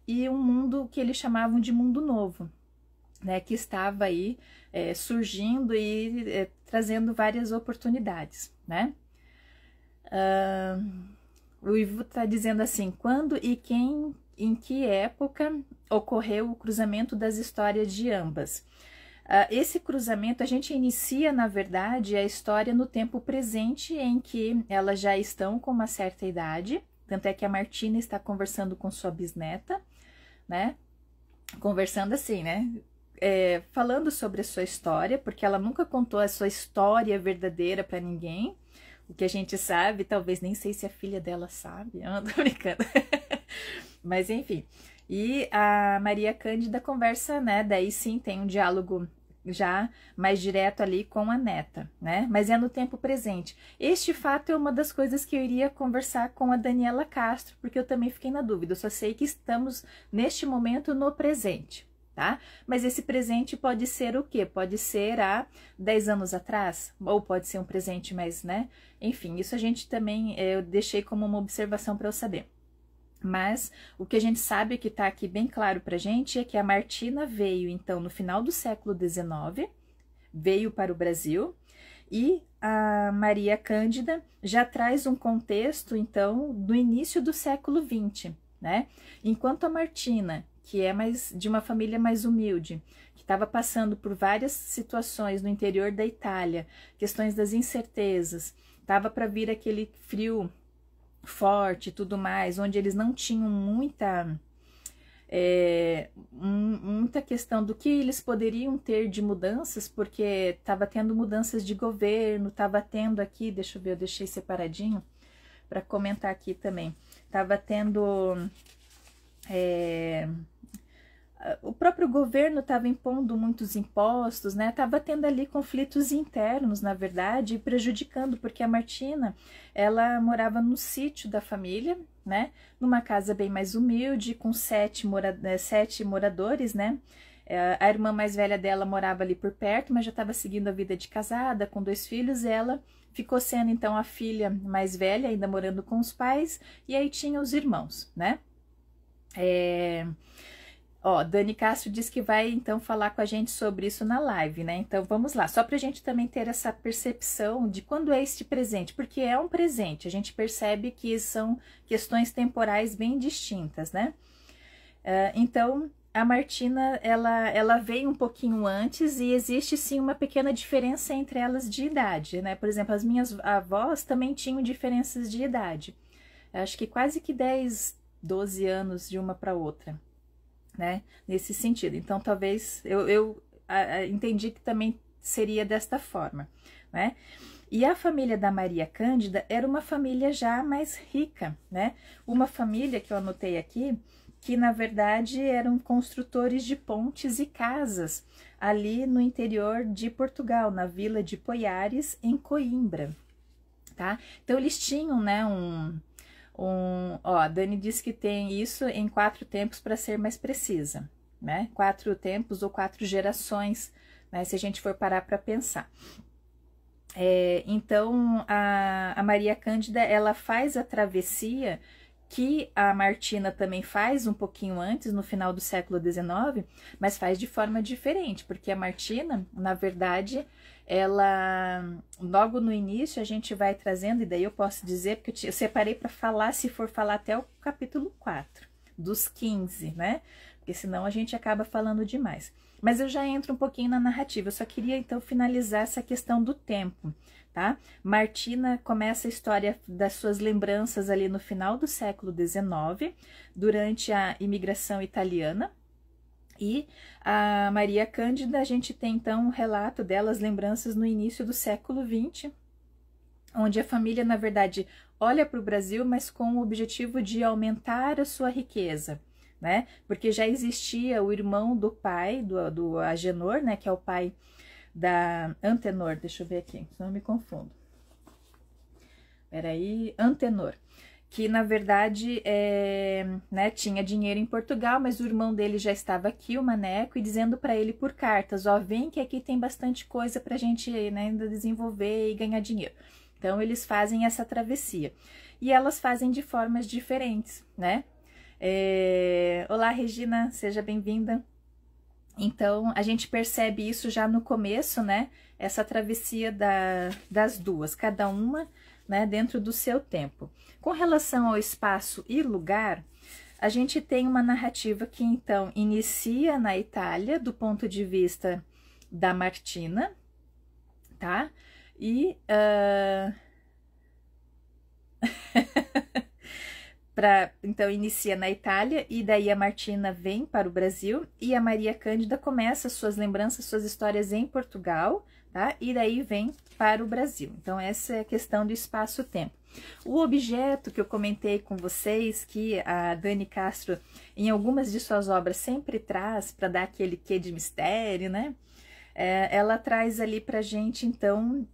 e um mundo que eles chamavam de mundo novo, né, que estava aí surgindo e trazendo várias oportunidades, né. O Ivo está dizendo assim, quando e quem, em que época ocorreu o cruzamento das histórias de ambas? Esse cruzamento, a gente inicia, na verdade, a história no tempo presente, em que elas já estão com uma certa idade, tanto é que a Martina está conversando com sua bisneta, né, conversando assim, né, falando sobre a sua história, porque ela nunca contou a sua história verdadeira para ninguém. O que a gente sabe, talvez nem sei se a filha dela sabe, eu não tô brincando. Mas enfim, e a Maria Cândida conversa, né, daí sim tem um diálogo já mais direto ali com a neta, né, mas é no tempo presente. Este fato é uma das coisas que eu iria conversar com a Daniela Castro, porque eu também fiquei na dúvida, eu só sei que estamos neste momento no presente, tá? Mas esse presente pode ser o quê? Pode ser há 10 anos atrás, ou pode ser um presente mais, né? Enfim, isso a gente também, eu deixei como uma observação para eu saber. Mas o que a gente sabe que está aqui bem claro pra gente é que a Martina veio, então, no final do século XIX, veio para o Brasil, e a Maria Cândida já traz um contexto, então, do início do século XX, né? Enquanto a Martina, que é de uma família mais humilde, que estava passando por várias situações no interior da Itália, questões das incertezas, estava para vir aquele frio forte e tudo mais, onde eles não tinham muita questão do que eles poderiam ter de mudanças, porque estava tendo mudanças de governo, estava tendo aqui, deixa eu ver, eu deixei separadinho, para comentar aqui também. Tava tendo... o próprio governo estava impondo muitos impostos, né? Tava tendo ali conflitos internos, na verdade, prejudicando, porque a Martina, ela morava no sítio da família, né? Numa casa bem mais humilde, com 7 moradores, né? A irmã mais velha dela morava ali por perto, mas já estava seguindo a vida de casada, com 2 filhos, e ela ficou sendo, então, a filha mais velha, ainda morando com os pais, e aí tinha os irmãos, né? Ó, Dani Castro diz que vai, então, falar com a gente sobre isso na live, né? Então, vamos lá. Só para a gente também ter essa percepção de quando é este presente, porque é um presente. A gente percebe que são questões temporais bem distintas, né? Então, a Martina, ela veio um pouquinho antes e existe, sim, uma pequena diferença entre elas de idade, né? Por exemplo, as minhas avós também tinham diferenças de idade. Acho que quase que 10, 12 anos de uma para outra, né? Nesse sentido. Então, talvez eu entendi que também seria desta forma, né? E a família da Maria Cândida era uma família já mais rica, né? Uma família que eu anotei aqui, que na verdade eram construtores de pontes e casas ali no interior de Portugal, na vila de Poiares, em Coimbra, tá? Então, eles tinham, né, ó, a Dani disse que tem isso em 4 tempos, para ser mais precisa, né? 4 tempos ou 4 gerações, né? Se a gente for parar para pensar. Então, a Maria Cândida, ela faz a travessia que a Martina também faz um pouquinho antes, no final do século XIX, mas faz de forma diferente, porque a Martina, na verdade, ela, logo no início, a gente vai trazendo, e daí eu posso dizer, porque eu separei para falar, se for falar até o capítulo 4, dos 15, né? Porque senão a gente acaba falando demais. Mas eu já entro um pouquinho na narrativa, eu só queria então finalizar essa questão do tempo, tá? Martina começa a história das suas lembranças ali no final do século XIX, durante a imigração italiana. E a Maria Cândida, a gente tem então um relato delas, lembranças no início do século XX, onde a família, na verdade, olha para o Brasil, mas com o objetivo de aumentar a sua riqueza, né? Porque já existia o irmão do pai, do Agenor, né? Que é o pai da Antenor, deixa eu ver aqui, senão eu me confundo. Peraí, Antenor, que na verdade né, tinha dinheiro em Portugal, mas o irmão dele já estava aqui, o Maneco, e dizendo para ele por cartas, ó, vem que aqui tem bastante coisa para a gente, né, ainda desenvolver e ganhar dinheiro. Então, eles fazem essa travessia. E elas fazem de formas diferentes, né? Olá, Regina, seja bem-vinda. Então, a gente percebe isso já no começo, né? Essa travessia das duas, cada uma, né, dentro do seu tempo. Com relação ao espaço e lugar, a gente tem uma narrativa que, então, inicia na Itália, do ponto de vista da Martina, tá? E... então, inicia na Itália, e daí a Martina vem para o Brasil, e a Maria Cândida começa suas lembranças, suas histórias em Portugal, tá? E daí vem para o Brasil. Então, essa é a questão do espaço-tempo. O objeto que eu comentei com vocês, que a Dani Castro, em algumas de suas obras, sempre traz para dar aquele quê de mistério, né? Ela traz ali pra gente, então...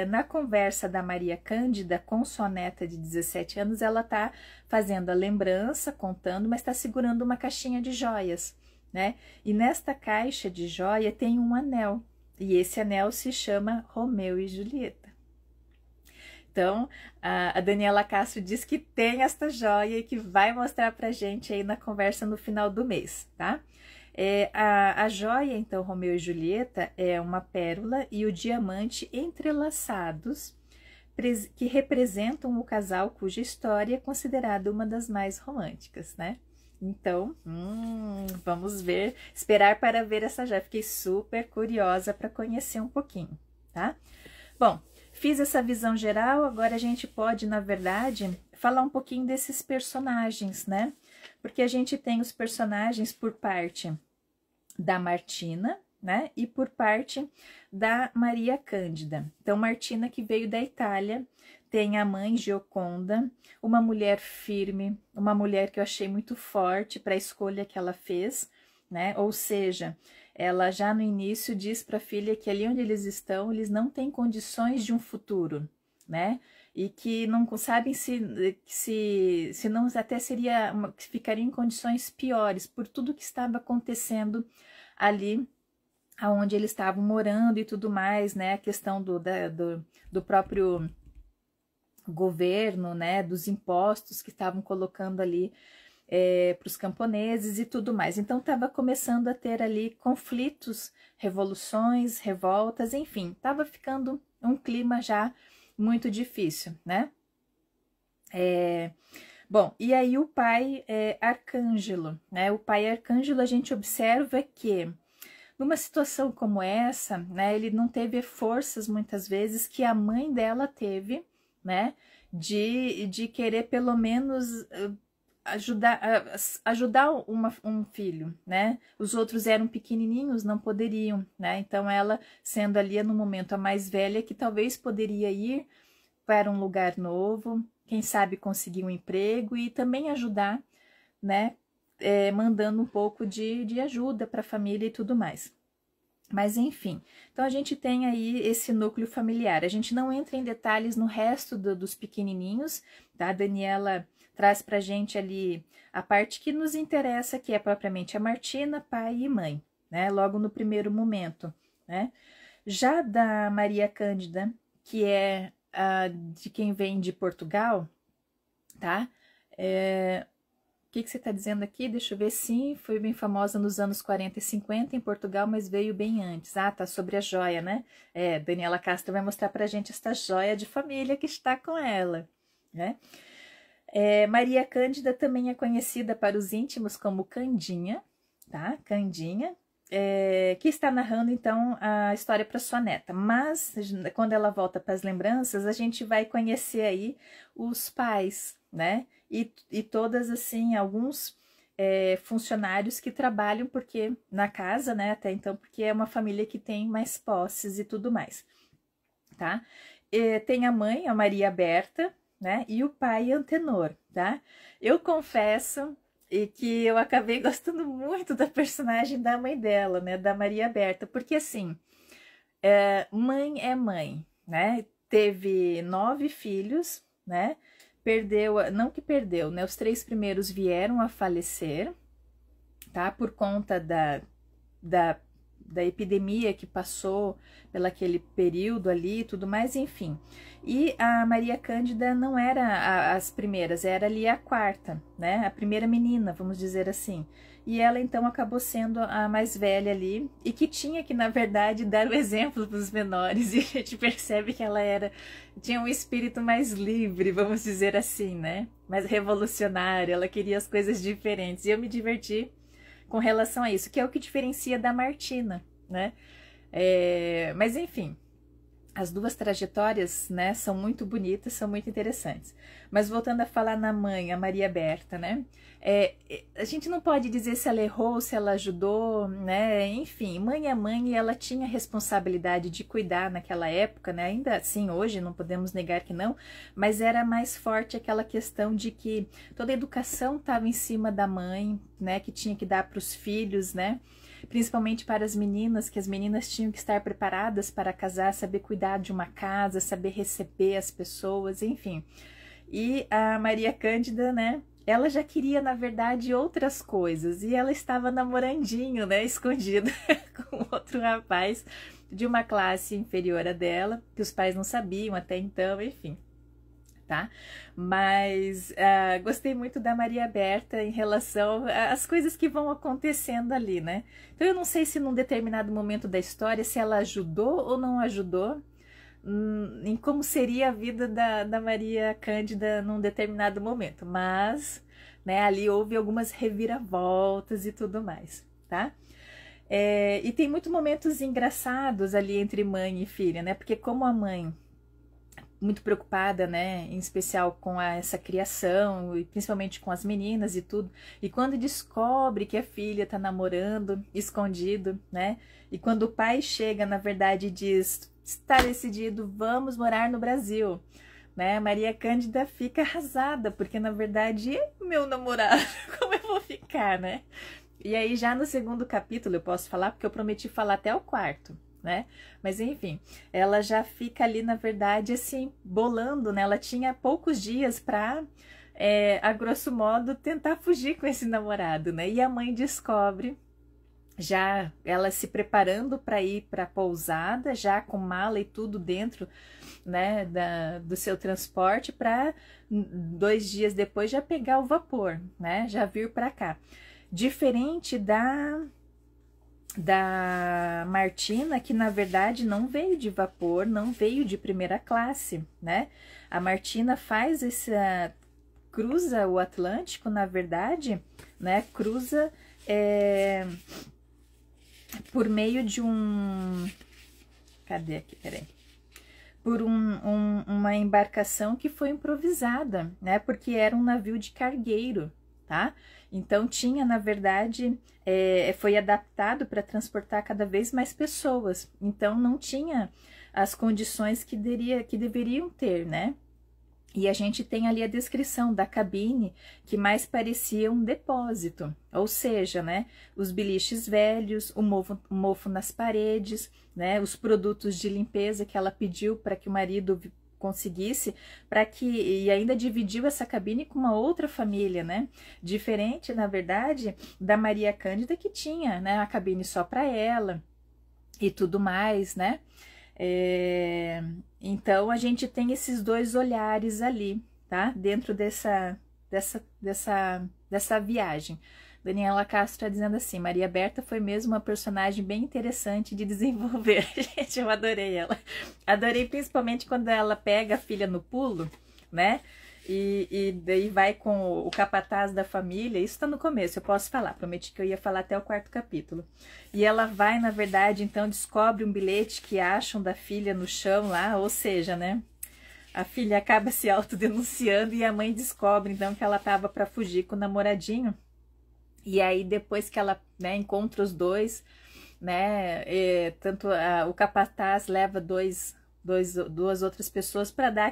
na conversa da Maria Cândida com sua neta de 17 anos, ela tá fazendo a lembrança, contando, mas está segurando uma caixinha de joias, né? E nesta caixa de joia tem um anel, e esse anel se chama Romeu e Julieta. Então, a Daniela Castro diz que tem esta joia e que vai mostrar pra gente aí na conversa no final do mês, tá? A joia, então, Romeu e Julieta, é uma pérola e o diamante entrelaçados, que representam o casal cuja história é considerada uma das mais românticas, né? Então, vamos ver, esperar para ver essa joia. Fiquei super curiosa para conhecer um pouquinho, tá? Bom, fiz essa visão geral, agora a gente pode, na verdade, falar um pouquinho desses personagens, né? Porque a gente tem os personagens por parte da Martina, né? E por parte da Maria Cândida. Então, Martina, que veio da Itália, tem a mãe Gioconda, uma mulher firme, uma mulher que eu achei muito forte para a escolha que ela fez, né? Ou seja, ela já no início diz para a filha que ali onde eles estão, eles não têm condições de um futuro, né? E que não sabem se não até ficariam em condições piores por tudo que estava acontecendo ali aonde eles estavam morando e tudo mais, né? A questão do próprio governo, né? Dos impostos que estavam colocando ali para os camponeses e tudo mais. Então estava começando a ter ali conflitos, revoluções, revoltas, enfim, estava ficando um clima já muito difícil, né? Bom, e aí o pai Arcângelo, né? O pai Arcângelo, a gente observa que numa situação como essa, né, ele não teve forças muitas vezes que a mãe dela teve, né, de querer pelo menos ajudar um filho, né? Os outros eram pequenininhos, não poderiam, né? Então ela, sendo ali no momento a mais velha, que talvez poderia ir para um lugar novo, quem sabe conseguir um emprego e também ajudar, né? Mandando um pouco de ajuda para a família e tudo mais. Mas enfim, então a gente tem aí esse núcleo familiar. A gente não entra em detalhes no resto dos pequenininhos, tá? A Daniela traz pra gente ali a parte que nos interessa, que é propriamente a Martina, pai e mãe, né? Logo no primeiro momento, né? Já da Maria Cândida, que é de quem vem de Portugal, tá? O que você está dizendo aqui? Deixa eu ver. Sim, foi bem famosa nos anos 40 e 50 em Portugal, mas veio bem antes. Ah, tá, sobre a joia, né? Daniela Castro vai mostrar pra gente esta joia de família que está com ela, né? Maria Cândida também é conhecida para os íntimos como Candinha, tá? Candinha, que está narrando, então, a história para sua neta. Mas, quando ela volta para as lembranças, a gente vai conhecer aí os pais, né? E todas, assim, alguns funcionários que trabalham na casa, né? Até então, porque é uma família que tem mais posses e tudo mais, tá? Tem a mãe, a Maria Berta, né? E o pai, Antenor, tá? Eu confesso que eu acabei gostando muito da personagem da mãe dela, né? Da Maria Berta, porque assim, mãe é mãe, né? Teve 9 filhos, né? Não que perdeu, né? Os 3 primeiros vieram a falecer, tá? Por conta da epidemia que passou pelaquele período ali e tudo mais, enfim. E a Maria Cândida não era as primeiras, era ali a quarta, né? A primeira menina, vamos dizer assim. E ela, então, acabou sendo a mais velha ali e que tinha que, na verdade, dar o exemplo para os menores. E a gente percebe que ela tinha um espírito mais livre, vamos dizer assim, né? Mais revolucionário, ela queria as coisas diferentes. E eu me diverti com relação a isso, que é o que diferencia da Martina, né? Mas, enfim, as duas trajetórias, né, são muito bonitas, são muito interessantes. Mas voltando a falar na mãe, a Maria Berta, né? A gente não pode dizer se ela errou, se ela ajudou, né? Enfim, mãe é mãe e ela tinha responsabilidade de cuidar naquela época, né? Ainda assim, hoje não podemos negar que não, mas era mais forte aquela questão de que toda a educação estava em cima da mãe, né? Que tinha que dar para os filhos, né? Principalmente para as meninas, que as meninas tinham que estar preparadas para casar, saber cuidar de uma casa, saber receber as pessoas, enfim. E a Maria Cândida, né, ela já queria, na verdade, outras coisas, e ela estava namorandinho, né, escondida com outro rapaz de uma classe inferior a dela, que os pais não sabiam até então, enfim. Tá? Mas gostei muito da Maria Berta em relação às coisas que vão acontecendo ali, né? Então eu não sei se num determinado momento da história, se ela ajudou ou não ajudou em como seria a vida da Maria Cândida num determinado momento, mas, né, ali houve algumas reviravoltas e tudo mais, tá? E tem muitos momentos engraçados ali entre mãe e filha, né? Porque como a mãe muito preocupada, né, em especial com essa criação, e principalmente com as meninas e tudo, e quando descobre que a filha tá namorando, escondido, né, e quando o pai chega, na verdade, diz, está decidido, vamos morar no Brasil, né? Maria Cândida fica arrasada, porque na verdade é meu namorado, como eu vou ficar, né? E aí já no segundo capítulo eu posso falar, porque eu prometi falar até o quarto, né? Mas enfim, ela já fica ali, na verdade, assim, bolando, né? Ela tinha poucos dias para, a grosso modo, tentar fugir com esse namorado, né? E a mãe descobre, já ela se preparando para ir para a pousada, já com mala e tudo dentro, né, do seu transporte, para 2 dias depois já pegar o vapor, né? Já vir para cá. Diferente da Martina, que na verdade não veio de vapor, não veio de primeira classe, né? A Martina faz cruza o Atlântico, na verdade, né? Cruza por meio de cadê aqui, peraí? Por uma embarcação que foi improvisada, né? Porque era um navio de cargueiro, tá? Então tinha, na verdade, foi adaptado para transportar cada vez mais pessoas. Então não tinha as condições que deveriam ter, né? E a gente tem ali a descrição da cabine, que mais parecia um depósito, ou seja, né, os biliches velhos, o mofo nas paredes, né, os produtos de limpeza que ela pediu para que o marido conseguisse, e ainda dividiu essa cabine com uma outra família, né, diferente, na verdade, da Maria Cândida, que tinha, né, a cabine só para ela e tudo mais, né. Então a gente tem esses dois olhares ali, tá? Dentro dessa viagem. Daniela Castro está dizendo assim: Maria Berta foi mesmo uma personagem bem interessante de desenvolver. Gente, eu adorei ela. Adorei principalmente quando ela pega a filha no pulo, né? E daí vai com o capataz da família. Isso tá no começo, eu posso falar. Prometi que eu ia falar até o 4º capítulo. E ela vai, na verdade, então descobre um bilhete que acham da filha no chão lá, ou seja, né? A filha acaba se autodenunciando e a mãe descobre, então, que ela tava para fugir com o namoradinho. E aí, depois que ela, né, encontra os dois, né? Tanto o capataz leva duas outras pessoas para dar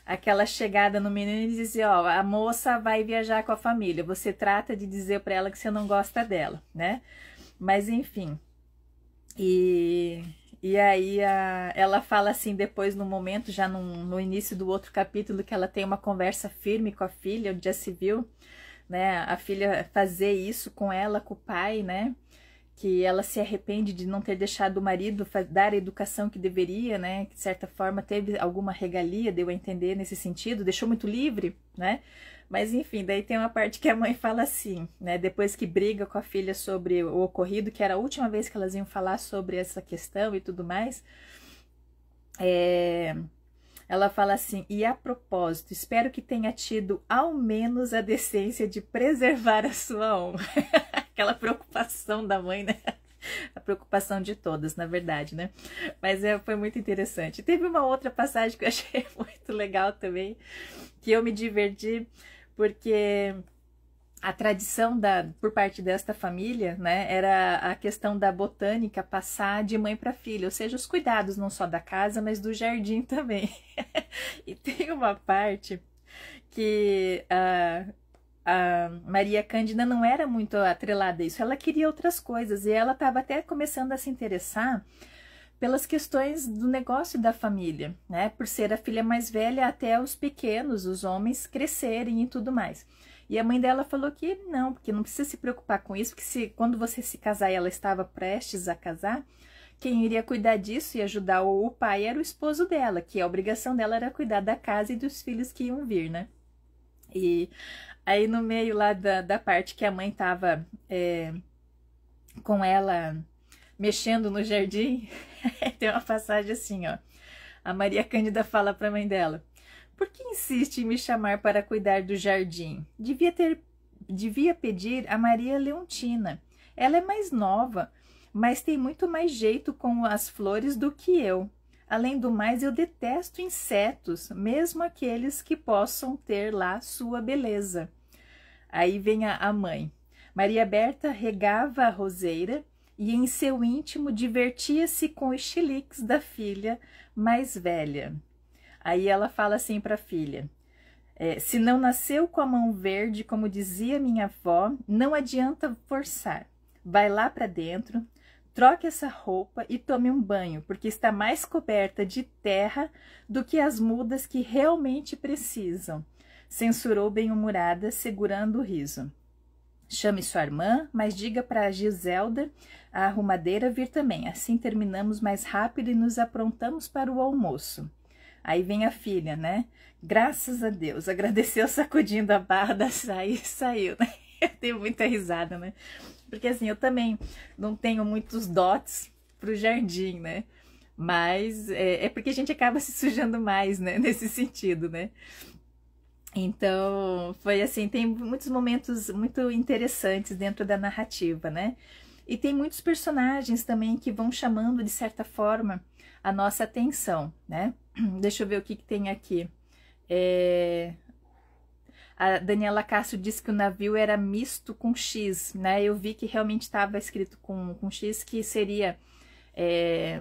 aquela chegada no menino e dizer, ó, a moça vai viajar com a família, você trata de dizer para ela que você não gosta dela, né? Mas enfim, e aí ela fala assim depois, no momento, já no início do outro capítulo, que ela tem uma conversa firme com a filha, onde já se viu, né, a filha fazer isso com ela, com o pai, né? Que ela se arrepende de não ter deixado o marido dar a educação que deveria, né? Que de certa forma teve alguma regalia, deu a entender nesse sentido, deixou muito livre, né? Mas enfim, daí tem uma parte que a mãe fala assim, né? Depois que briga com a filha sobre o ocorrido, que era a última vez que elas iam falar sobre essa questão e tudo mais, ela fala assim: e a propósito, espero que tenha tido ao menos a decência de preservar a sua honra. Aquela preocupação da mãe, né? A preocupação de todas, na verdade, né? Mas foi muito interessante. Teve uma outra passagem que eu achei muito legal também, que eu me diverti, porque a tradição por parte desta família, né, era a questão da botânica passar de mãe para filha, ou seja, os cuidados não só da casa, mas do jardim também. E tem uma parte que a Maria Cândida não era muito atrelada a isso, ela queria outras coisas, e ela estava até começando a se interessar pelas questões do negócio da família, né, por ser a filha mais velha, até os pequenos, os homens, crescerem e tudo mais. E a mãe dela falou que não, porque não precisa se preocupar com isso, porque quando você se casar e ela estava prestes a casar, quem iria cuidar disso e ajudar o pai era o esposo dela, que a obrigação dela era cuidar da casa e dos filhos que iam vir, né? E aí no meio lá da parte que a mãe estava com ela mexendo no jardim, tem uma passagem assim, ó. A Maria Cândida fala para a mãe dela: por que insiste em me chamar para cuidar do jardim? Devia pedir a Maria Leontina. Ela é mais nova, mas tem muito mais jeito com as flores do que eu. Além do mais, eu detesto insetos, mesmo aqueles que possam ter lá sua beleza. Aí vem a mãe. Maria Berta regava a roseira e em seu íntimo divertia-se com os chiliques da filha mais velha. Aí ela fala assim para a filha: se não nasceu com a mão verde, como dizia minha avó, não adianta forçar. Vai lá para dentro, troque essa roupa e tome um banho, porque está mais coberta de terra do que as mudas que realmente precisam. Censurou bem-humorada, segurando o riso. Chame sua irmã, mas diga para a Giselda, a arrumadeira, vir também. Assim terminamos mais rápido e nos aprontamos para o almoço. Aí vem a filha, né? Graças a Deus. Agradeceu sacudindo a barra da saia e saiu, né? Eu tenho muita risada, né? Porque assim, eu também não tenho muitos dotes pro jardim, né? Mas é porque a gente acaba se sujando mais, né? Nesse sentido, né? Então, foi assim, tem muitos momentos muito interessantes dentro da narrativa, né? E tem muitos personagens também que vão chamando, de certa forma, a nossa atenção, né? Deixa eu ver o que tem aqui. A Daniela Castro disse que o navio era misto com X, né? Eu vi que realmente estava escrito com X, que seria...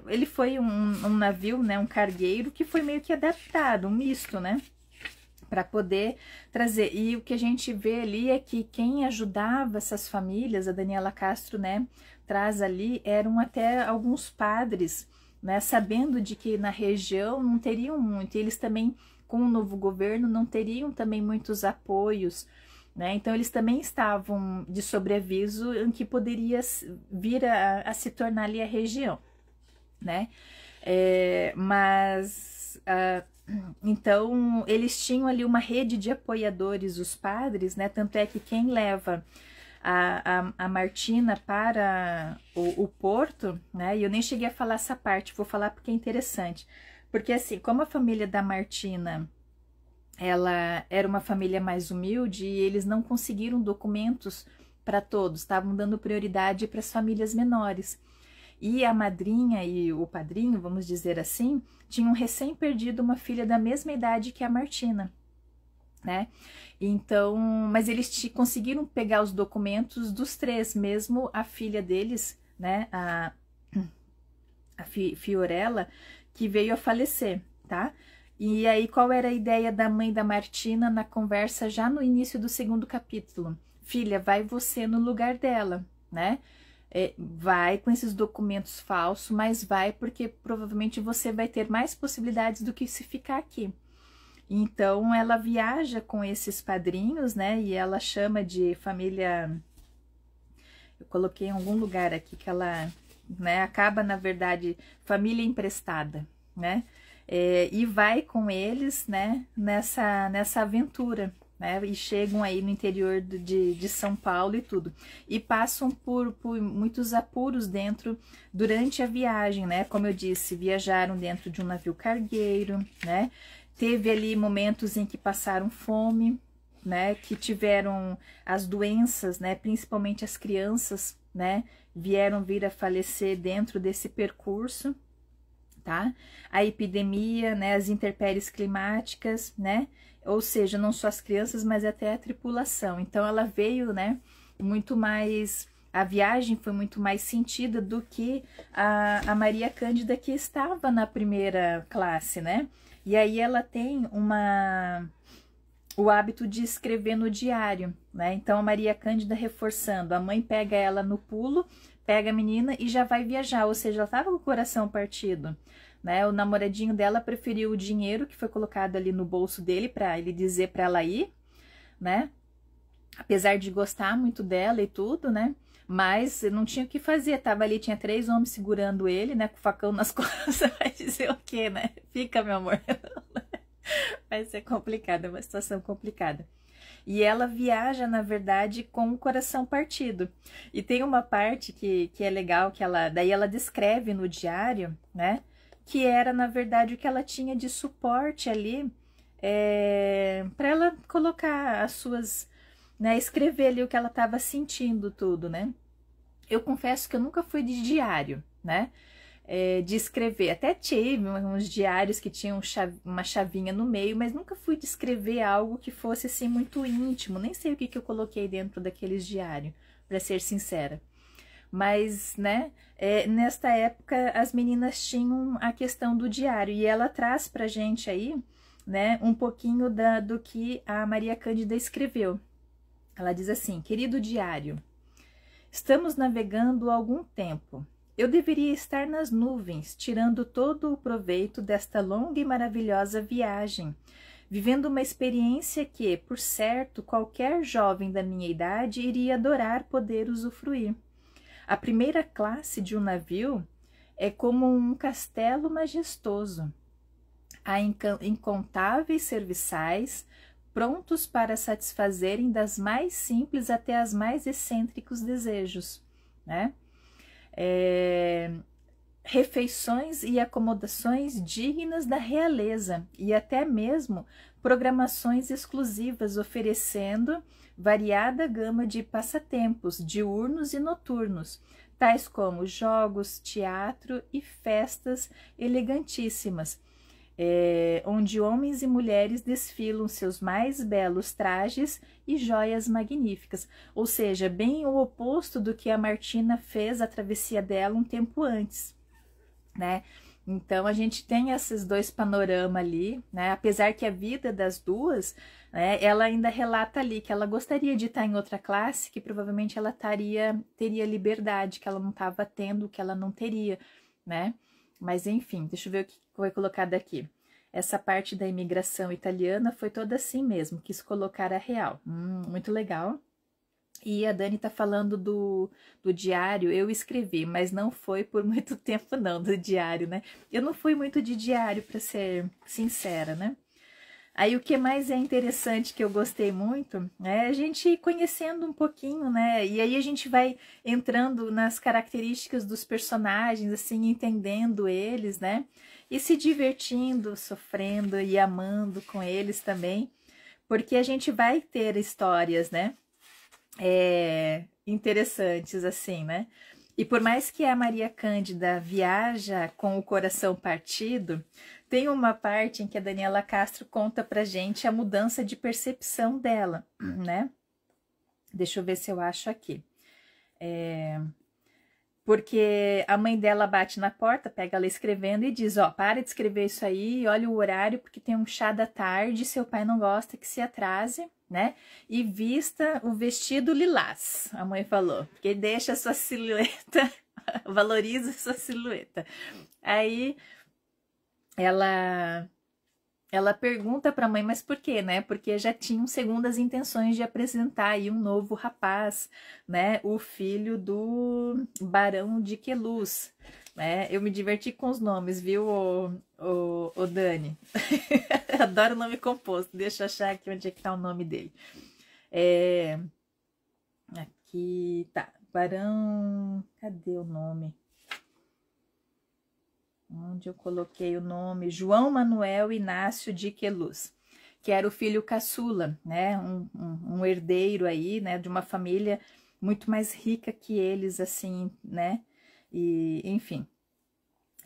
ele foi um navio, né? Um cargueiro que foi meio que adaptado, um misto, né? Para poder trazer. E o que a gente vê ali é que quem ajudava essas famílias, a Daniela Castro, né, traz ali, eram até alguns padres, né, sabendo de que na região não teriam muito, e eles também, com o novo governo, não teriam também muitos apoios, né, então eles também estavam de sobreaviso em que poderia vir a se tornar ali a região, né, então, eles tinham ali uma rede de apoiadores, os padres, né? Tanto é que quem leva a Martina para o porto, né? E eu nem cheguei a falar essa parte, vou falar porque é interessante. Porque assim, como a família da Martina, ela era uma família mais humilde e eles não conseguiram documentos para todos, estavam dando prioridade para as famílias menores. E a madrinha e o padrinho, vamos dizer assim, tinham recém perdido uma filha da mesma idade que a Martina, né? Então, mas eles conseguiram pegar os documentos dos três, mesmo a filha deles, né? A Fiorella, que veio a falecer, tá? E aí, qual era a ideia da mãe da Martina na conversa já no início do segundo capítulo? Filha, vai você no lugar dela, né? Vai com esses documentos falsos, mas vai porque provavelmente você vai ter mais possibilidades do que se ficar aqui. Então, ela viaja com esses padrinhos, né? E ela chama de família... Eu coloquei em algum lugar aqui que ela, né, acaba, na verdade, família emprestada, né? E vai com eles, né, nessa aventura, né, e chegam aí no interior de São Paulo e tudo, e passam por muitos apuros durante a viagem, né, como eu disse, viajaram dentro de um navio cargueiro, né, teve ali momentos em que passaram fome, né, que tiveram as doenças, né, principalmente as crianças, né, vieram vir a falecer dentro desse percurso, tá, a epidemia, né, as intempéries climáticas, né, ou seja, não só as crianças, mas até a tripulação. Então, ela veio, né, muito mais... A viagem foi muito mais sentida do que a Maria Cândida, que estava na primeira classe, né? E aí ela tem o hábito de escrever no diário, né? Então, a Maria Cândida reforçando, a mãe pega ela no pulo, pega a menina e já vai viajar, ou seja, ela estava com o coração partido, né? O namoradinho dela preferiu o dinheiro que foi colocado ali no bolso dele para ele dizer para ela ir, né? Apesar de gostar muito dela e tudo, né? Mas não tinha o que fazer, tava ali, tinha 3 homens segurando ele, né? Com o facão nas costas, vai dizer o quê, né? Fica, meu amor. Vai ser complicado, é uma situação complicada. E ela viaja, na verdade, com o coração partido. E tem uma parte que é legal, que daí ela descreve no diário, né? Que era, na verdade, o que ela tinha de suporte ali, para ela colocar as suas, né, escrever ali o que ela estava sentindo, tudo, né? Eu confesso que eu nunca fui de diário, né? De escrever, até tive uns diários que tinham uma chavinha no meio, mas nunca fui de escrever algo que fosse assim muito íntimo, nem sei o que eu coloquei dentro daqueles diários, para ser sincera. Mas, né, nesta época as meninas tinham a questão do diário, e ela traz pra gente aí, né, um pouquinho do que a Maria Cândida escreveu. Ela diz assim: querido diário, estamos navegando há algum tempo. Eu deveria estar nas nuvens, tirando todo o proveito desta longa e maravilhosa viagem, vivendo uma experiência que, por certo, qualquer jovem da minha idade iria adorar poder usufruir. A primeira classe de um navio é como um castelo majestoso. Há incontáveis serviçais, prontos para satisfazerem das mais simples até as mais excêntricos desejos, né? Refeições e acomodações dignas da realeza e até mesmo programações exclusivas oferecendo variada gama de passatempos diurnos e noturnos, tais como jogos, teatro e festas elegantíssimas, onde homens e mulheres desfilam seus mais belos trajes e joias magníficas, ou seja, bem o oposto do que a Martina fez a travessia dela um tempo antes, né? Então a gente tem esses dois panoramas ali, né? Apesar que a vida das duas, né, ela ainda relata ali que ela gostaria de estar em outra classe, que provavelmente ela teria liberdade, que ela não estava tendo, que ela não teria, né? Mas enfim, deixa eu ver o que foi colocado aqui. Essa parte da imigração italiana foi toda assim mesmo, quis colocar a real. Muito legal. E a Dani tá falando do diário, eu escrevi, mas não foi por muito tempo não, do diário, né? Eu não fui muito de diário, para ser sincera, né? Aí o que mais é interessante, que eu gostei muito, é a gente ir conhecendo um pouquinho, né? E aí a gente vai entrando nas características dos personagens, assim, entendendo eles, né? E se divertindo, sofrendo e amando com eles também, porque a gente vai ter histórias, né? Interessantes, assim, né? E por mais que a Maria Cândida viaja com o coração partido, tem uma parte em que a Daniela Castro conta pra gente a mudança de percepção dela, né? Deixa eu ver se eu acho aqui. Porque a mãe dela bate na porta, pega ela escrevendo e diz: ó, para de escrever isso aí, olha o horário, porque tem um chá da tarde, seu pai não gosta que se atrase, né? E vista o vestido lilás, a mãe falou, porque deixa a sua silhueta, valoriza a sua silhueta. Aí ela pergunta para a mãe, mas por quê, né? Porque já tinham segundas intenções de apresentar aí um novo rapaz, né? O filho do Barão de Queluz, né? Eu me diverti com os nomes, viu, o Dani? Adoro nome composto. Deixa eu achar aqui onde é que tá o nome dele. Aqui tá, Barão... Cadê o nome? Onde eu coloquei o nome? João Manuel Inácio de Queluz, que era o filho caçula, né? Um herdeiro aí, né? De uma família muito mais rica que eles, assim, né? E, enfim.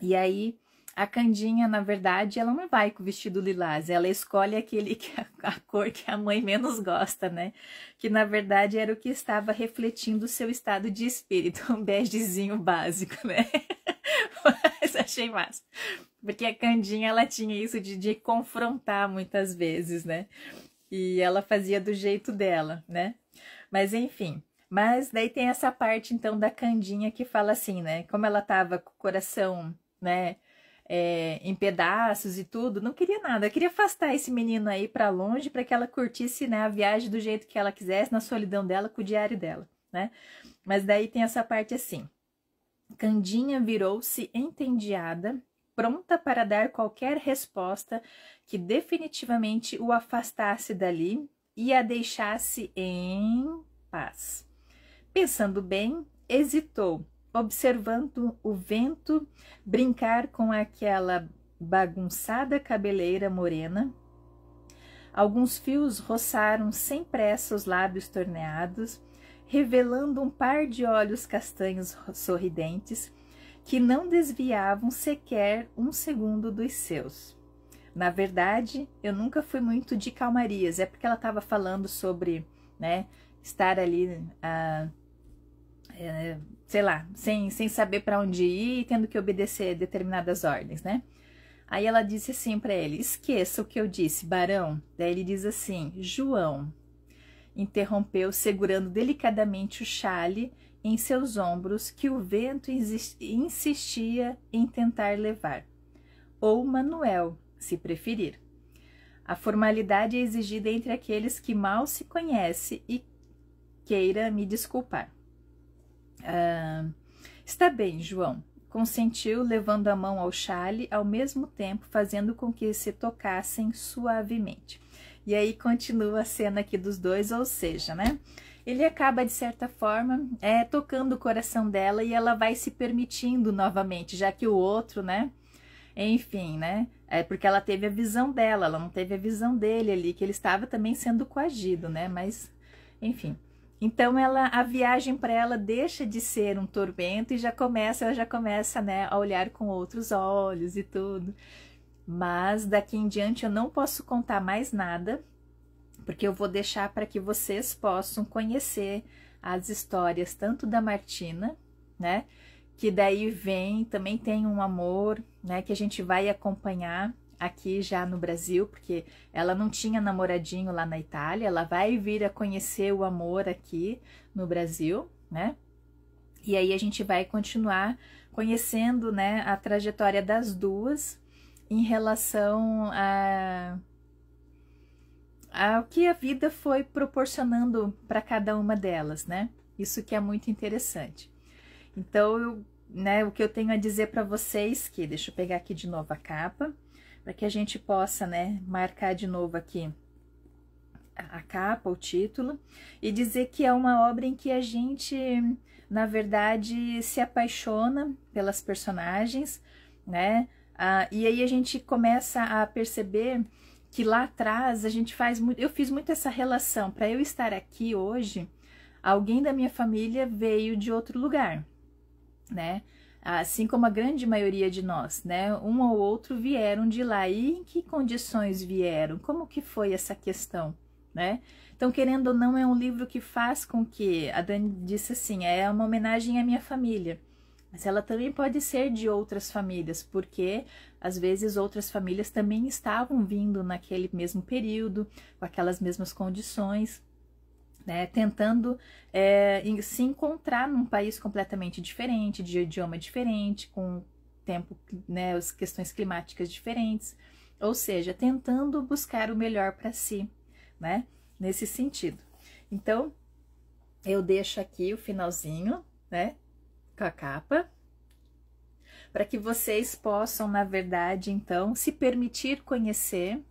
E aí, a Candinha, na verdade, ela não vai com o vestido lilás, ela escolhe a cor que a mãe menos gosta, né? Que, na verdade, era o que estava refletindo o seu estado de espírito, um begezinho básico, né? Mas achei massa. Porque a Candinha, ela tinha isso de confrontar muitas vezes, né? E ela fazia do jeito dela, né? Mas enfim. Mas daí tem essa parte, então, da Candinha que fala assim, né? Como ela tava com o coração, né? Em pedaços e tudo, não queria nada. Eu queria afastar esse menino aí pra longe para que ela curtisse, né, a viagem do jeito que ela quisesse, na solidão dela, com o diário dela, né? Mas daí tem essa parte assim. Candinha virou-se entediada, pronta para dar qualquer resposta que definitivamente o afastasse dali e a deixasse em paz. Pensando bem, hesitou, observando o vento brincar com aquela bagunçada cabeleira morena. Alguns fios roçaram sem pressa os lábios torneados, revelando um par de olhos castanhos sorridentes que não desviavam sequer um segundo dos seus. Na verdade, eu nunca fui muito de calmarias, é porque ela estava falando sobre, né, estar ali sei lá, sem saber para onde ir, tendo que obedecer determinadas ordens, né? Aí ela disse assim para ele: esqueça o que eu disse, barão. Daí ele diz assim: João, interrompeu, segurando delicadamente o chale em seus ombros, que o vento insistia em tentar levar. Ou Manuel, se preferir. A formalidade é exigida entre aqueles que mal se conhecem e queira me desculpar. Está bem, João, consentiu, levando a mão ao chale, ao mesmo tempo fazendo com que se tocassem suavemente. E aí continua a cena aqui dos dois, ou seja, né? Ele acaba, de certa forma, tocando o coração dela e ela vai se permitindo novamente, já que o outro, né? Enfim, né? É porque ela teve a visão dela, ela não teve a visão dele ali, que ele estava também sendo coagido, né? Mas, enfim. Então, a viagem para ela deixa de ser um tormento e ela já começa, né, a olhar com outros olhos e tudo. Mas daqui em diante eu não posso contar mais nada, porque eu vou deixar para que vocês possam conhecer as histórias tanto da Martina, né, que daí também tem um amor, né, que a gente vai acompanhar aqui já no Brasil, porque ela não tinha namoradinho lá na Itália, ela vai vir a conhecer o amor aqui no Brasil, né, e aí a gente vai continuar conhecendo, né, a trajetória das duas em relação ao que a vida foi proporcionando para cada uma delas, né? Isso que é muito interessante. Então, né, o que eu tenho a dizer para vocês, deixa eu pegar aqui de novo a capa, para que a gente possa, né, marcar de novo aqui a capa, o título, e dizer que é uma obra em que a gente, na verdade, se apaixona pelas personagens, né? E aí a gente começa a perceber que lá atrás eu fiz muito essa relação. Para eu estar aqui hoje, alguém da minha família veio de outro lugar, né? Assim como a grande maioria de nós, né? Um ou outro vieram de lá. E em que condições vieram? Como que foi essa questão, né? Então, querendo ou não, é um livro que faz com que, a Dani disse assim, é uma homenagem à minha família. Mas ela também pode ser de outras famílias, porque às vezes outras famílias também estavam vindo naquele mesmo período, com aquelas mesmas condições, né, tentando se encontrar num país completamente diferente, de idioma diferente, com tempo, né, as questões climáticas diferentes, ou seja, tentando buscar o melhor para si, né, nesse sentido. Então, eu deixo aqui o finalzinho, né, com a capa, para que vocês possam, na verdade, então, se permitir conhecer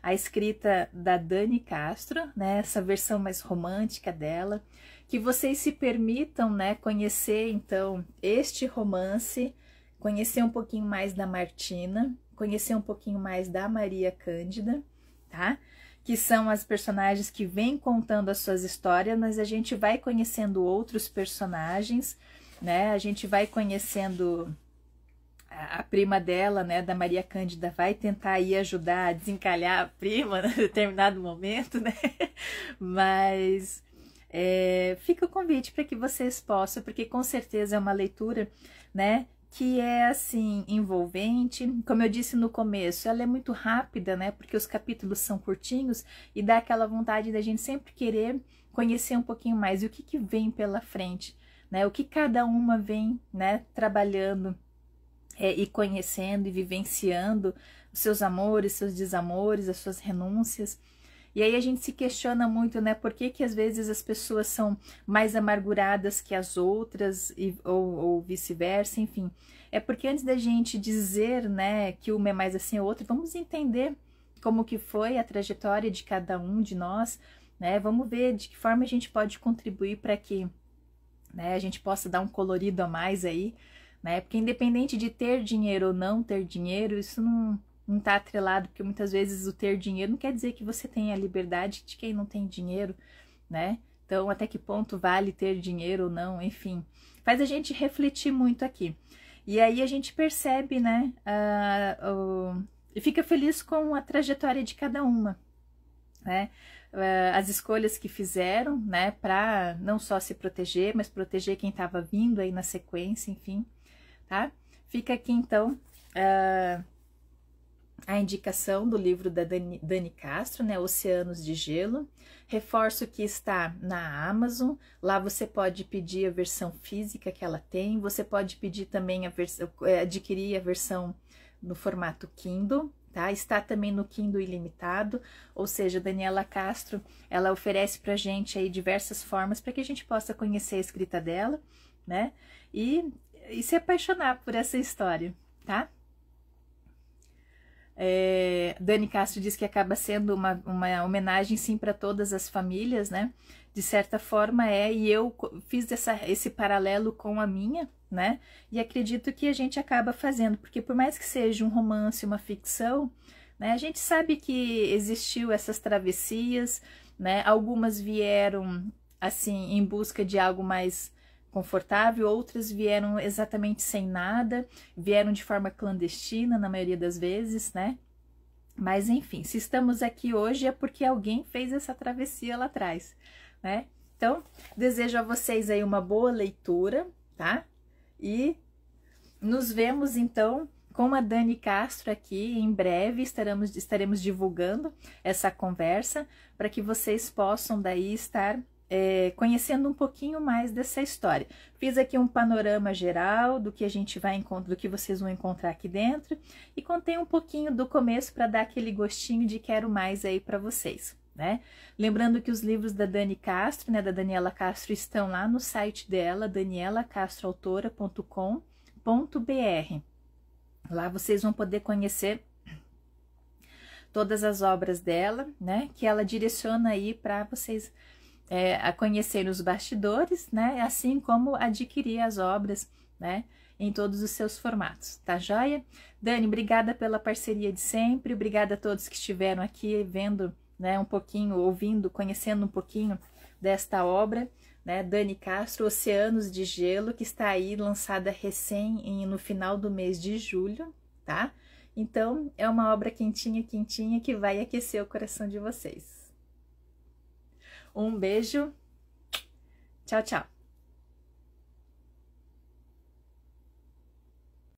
a escrita da Dani Castro, né, essa versão mais romântica dela, que vocês se permitam, né, conhecer, então, este romance, conhecer um pouquinho mais da Martina, conhecer um pouquinho mais da Maria Cândida, tá? Que são as personagens que vêm contando as suas histórias, mas a gente vai conhecendo outros personagens, né? A gente vai conhecendo a prima dela, né, da Maria Cândida, vai tentar aí ajudar a desencalhar a prima em determinado momento, né? Mas fica o convite para que vocês possam, porque com certeza é uma leitura, né, que é assim envolvente. Como eu disse no começo, ela é muito rápida, né? Porque os capítulos são curtinhos e dá aquela vontade da gente sempre querer conhecer um pouquinho mais e o que vem pela frente, né? O que cada uma vem, né, trabalhando e conhecendo e vivenciando os seus amores, seus desamores, as suas renúncias. E aí a gente se questiona muito, né, por que às vezes as pessoas são mais amarguradas que as outras ou vice-versa, enfim. É porque antes da gente dizer, né, que uma é mais assim ou outra, vamos entender como que foi a trajetória de cada um de nós, né? Vamos ver de que forma a gente pode contribuir para que, né, a gente possa dar um colorido a mais aí, né? Porque independente de ter dinheiro ou não ter dinheiro, isso não está atrelado, porque muitas vezes o ter dinheiro não quer dizer que você tenha a liberdade de quem não tem dinheiro, né? Então, até que ponto vale ter dinheiro ou não, enfim. Faz a gente refletir muito aqui. E aí a gente percebe, né? E fica feliz com a trajetória de cada uma, né? as escolhas que fizeram, né, para não só se proteger, mas proteger quem estava vindo aí na sequência, enfim, tá? Fica aqui, então, a indicação do livro da Dani Castro, né, Oceanos de Gelo. Reforço que está na Amazon, lá você pode pedir a versão física que ela tem, você pode pedir também adquirir a versão no formato Kindle, tá? Está também no Kindle Ilimitado, ou seja, Daniela Castro, ela oferece pra gente aí diversas formas para que a gente possa conhecer a escrita dela, né? E se apaixonar por essa história, tá? Dani Castro diz que acaba sendo uma homenagem sim para todas as famílias, né? De certa forma e eu fiz esse paralelo com a minha, né? E acredito que a gente acaba fazendo, porque por mais que seja um romance, uma ficção, né? A gente sabe que existiu essas travessias, né? Algumas vieram assim em busca de algo mais confortável, outras vieram exatamente sem nada, vieram de forma clandestina na maioria das vezes, né? Mas enfim, se estamos aqui hoje é porque alguém fez essa travessia lá atrás, né? Então, desejo a vocês aí uma boa leitura, tá? E nos vemos então com a Dani Castro aqui em breve, estaremos divulgando essa conversa para que vocês possam daí estar conhecendo um pouquinho mais dessa história. Fiz aqui um panorama geral do que a gente vai encontrar, do que vocês vão encontrar aqui dentro, e contei um pouquinho do começo para dar aquele gostinho de quero mais aí para vocês, né? Lembrando que os livros da Dani Castro, né, da Daniela Castro, estão lá no site dela, danielacastroautora.com.br. Lá vocês vão poder conhecer todas as obras dela, né, que ela direciona aí para vocês a conhecer os bastidores, né, assim como adquirir as obras, né, em todos os seus formatos, tá joia? Dani, obrigada pela parceria de sempre, obrigada a todos que estiveram aqui vendo, né, um pouquinho, ouvindo, conhecendo um pouquinho desta obra, né, Dani Castro, Oceanos de Gelo, que está aí lançada no final do mês de julho, tá? Então, é uma obra quentinha, quentinha, que vai aquecer o coração de vocês. Um beijo, tchau, tchau.